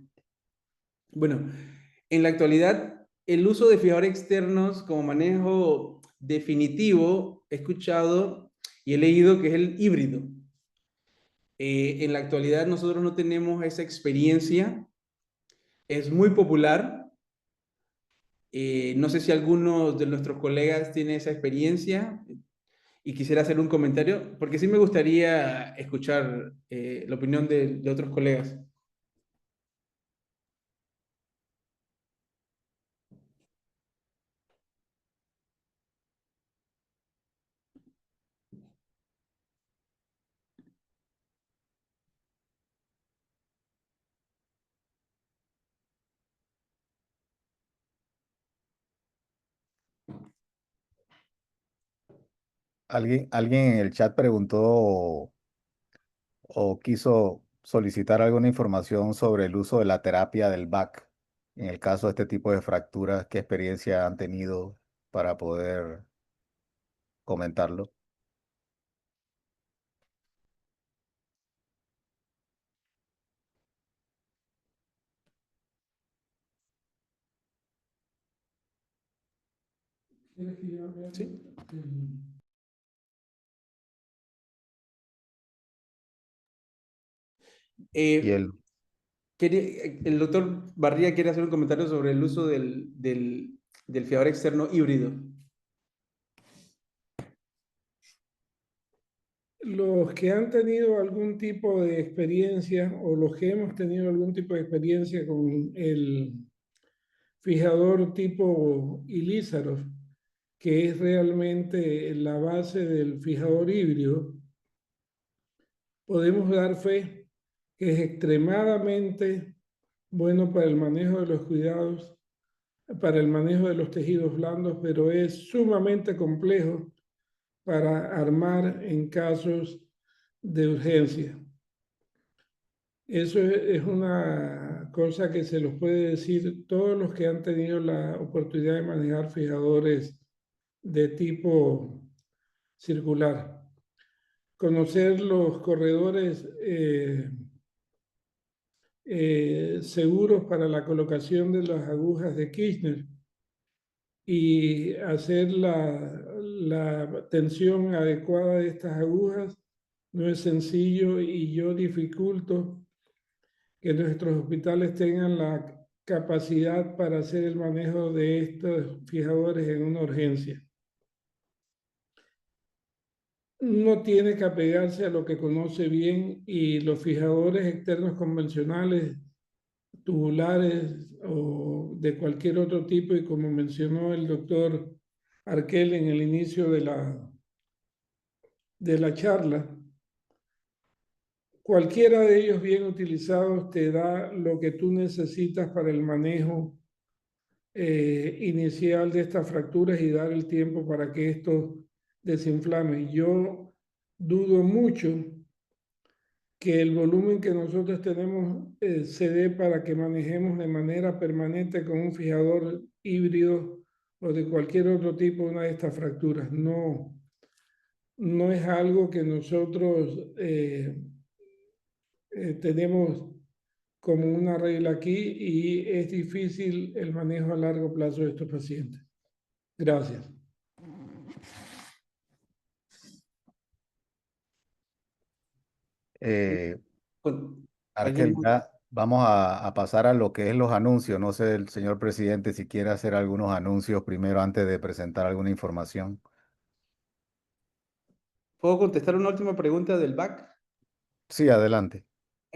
Bueno, en la actualidad, el uso de fijadores externos como manejo definitivo, he escuchado y he leído que es el híbrido. En la actualidad nosotros no tenemos esa experiencia, es muy popular. No sé si alguno de nuestros colegas tiene esa experiencia y quisiera hacer un comentario, porque sí me gustaría escuchar la opinión de otros colegas. Alguien en el chat preguntó o quiso solicitar alguna información sobre el uso de la terapia del BAC en el caso de este tipo de fracturas. ¿Qué experiencia han tenido para poder comentarlo? ¿Quieres que yo vea? Sí. Y el, El doctor Barría quiere hacer un comentario sobre el uso del fiador externo híbrido. Los que han tenido algún tipo de experiencia o los que hemos tenido algún tipo de experiencia con el fijador tipo Ilízaros, que es realmente la base del fijador híbrido, podemos dar fe que es extremadamente bueno para el manejo de los cuidados para el manejo de los tejidos blandos, pero es sumamente complejo para armar en casos de urgencia. Eso es una cosa que se los puede decir todos los que han tenido la oportunidad de manejar fijadores de tipo circular. Conocer los corredores seguros para la colocación de las agujas de Kirchner y hacer la tensión adecuada de estas agujas no es sencillo, y yo dificulto que nuestros hospitales tengan la capacidad para hacer el manejo de estos fijadores en una urgencia. Uno tiene que apegarse a lo que conoce bien, y los fijadores externos convencionales, tubulares o de cualquier otro tipo, y como mencionó el doctor Arquel en el inicio de la charla, cualquiera de ellos bien utilizados te da lo que tú necesitas para el manejo inicial de estas fracturas y dar el tiempo para que esto desinflame. Yo dudo mucho que el volumen que nosotros tenemos se dé para que manejemos de manera permanente con un fijador híbrido o de cualquier otro tipo una de estas fracturas. No, no es algo que nosotros tenemos como una regla aquí, y es difícil el manejo a largo plazo de estos pacientes. Gracias. Eh, Con- ¿Alguien Arkel, más? ya vamos a pasar a lo que es los anuncios. No sé, el señor presidente, si quiere hacer algunos anuncios primero antes de presentar alguna información. ¿Puedo contestar una última pregunta del back? Sí, adelante.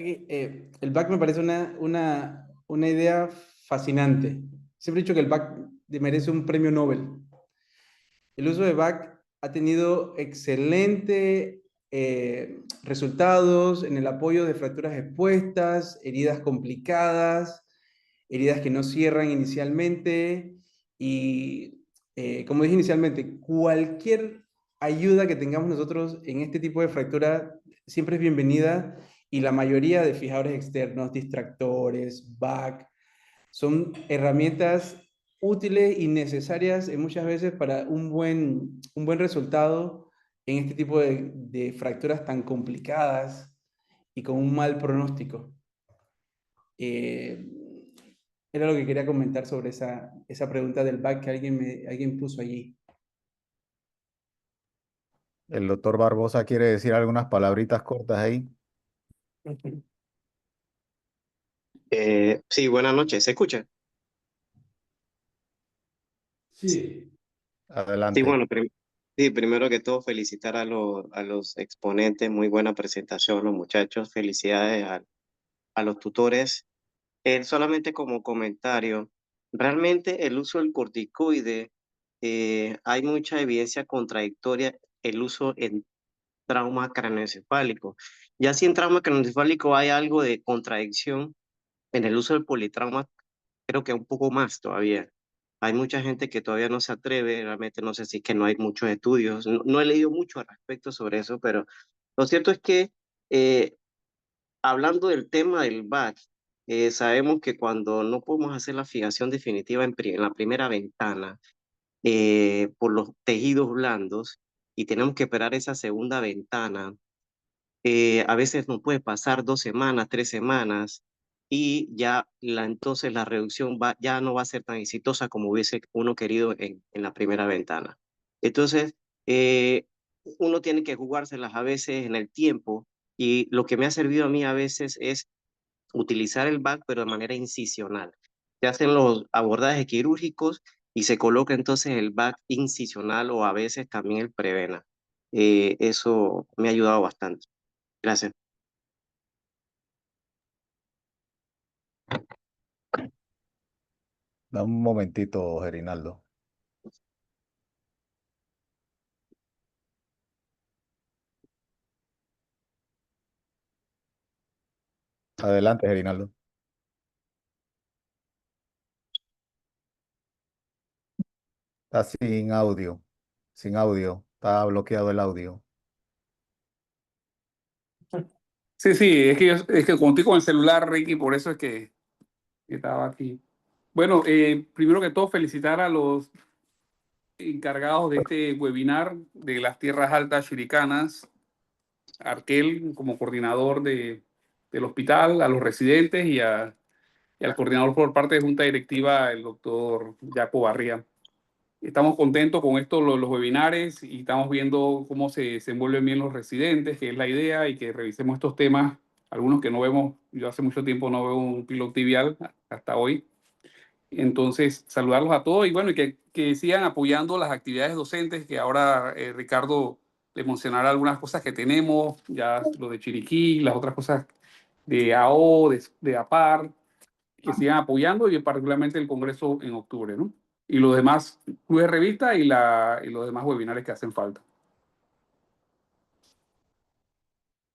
El back me parece una idea fascinante. Siempre he dicho que el back merece un premio Nobel. El uso de back ha tenido excelente resultados en el apoyo de fracturas expuestas, heridas complicadas, heridas que no cierran inicialmente, y como dije inicialmente, cualquier ayuda que tengamos nosotros en este tipo de fractura siempre es bienvenida, y la mayoría de fijadores externos, distractores, back, son herramientas útiles y necesarias muchas veces para un buen resultado en este tipo de fracturas tan complicadas y con un mal pronóstico. Eh, Era lo que quería comentar sobre esa pregunta del back que alguien puso allí. El doctor Barbosa quiere decir algunas palabritas cortas ahí. Sí, buenas noches. ¿Se escucha? Sí. Sí, Adelante. bueno, sí, primero que todo felicitar a los exponentes, muy buena presentación, los muchachos, felicidades a los tutores. Solamente como comentario, realmente el uso del corticoide, hay mucha evidencia contradictoria el uso en trauma craneoencefálico. Ya si en trauma craneoencefálico hay algo de contradicción, en el uso del politrauma creo que un poco más todavía. Hay mucha gente que todavía no se atreve, realmente no sé si es que no hay muchos estudios, no he leído mucho al respecto sobre eso, pero lo cierto es que eh, hablando del tema del back, sabemos que cuando no podemos hacer la fijación definitiva en la primera ventana por los tejidos blandos y tenemos que esperar esa segunda ventana, a veces nos puede pasar 2 semanas, 3 semanas, y ya entonces la reducción ya no va a ser tan exitosa como hubiese uno querido en la primera ventana. Entonces, eh, uno tiene que jugárselas a veces en el tiempo, y lo que me ha servido a mí a veces es utilizar el back, pero de manera incisional. Se hacen los abordajes quirúrgicos y se coloca entonces el back incisional, o a veces también el prevena. Eso me ha ayudado bastante. Gracias. Da un momentito, Gerinaldo. Adelante, Gerinaldo. Está sin audio. Sin audio. Está bloqueado el audio. Sí, sí, es que como estoy con el celular, Ricky, por eso es que estaba aquí. Bueno, primero que todo, felicitar a los encargados de este webinar de las tierras altas chiricanas, a Arquel como coordinador del hospital, a los residentes y al coordinador por parte de Junta Directiva, el doctor Jaco Barría. Estamos contentos con esto, los webinares, y estamos viendo cómo se desenvuelven bien los residentes, que es la idea, y que revisemos estos temas, algunos que no vemos. Yo hace mucho tiempo no veo un piloto tibial hasta hoy. Entonces, saludarlos a todos y bueno, y que sigan apoyando las actividades docentes, que ahora Ricardo les mencionará algunas cosas que tenemos, ya lo de Chiriquí, las otras cosas de AO, de APAR, que sigan apoyando, y particularmente el Congreso en octubre, ¿no? Y los demás clubes de revista y los demás webinars que hacen falta.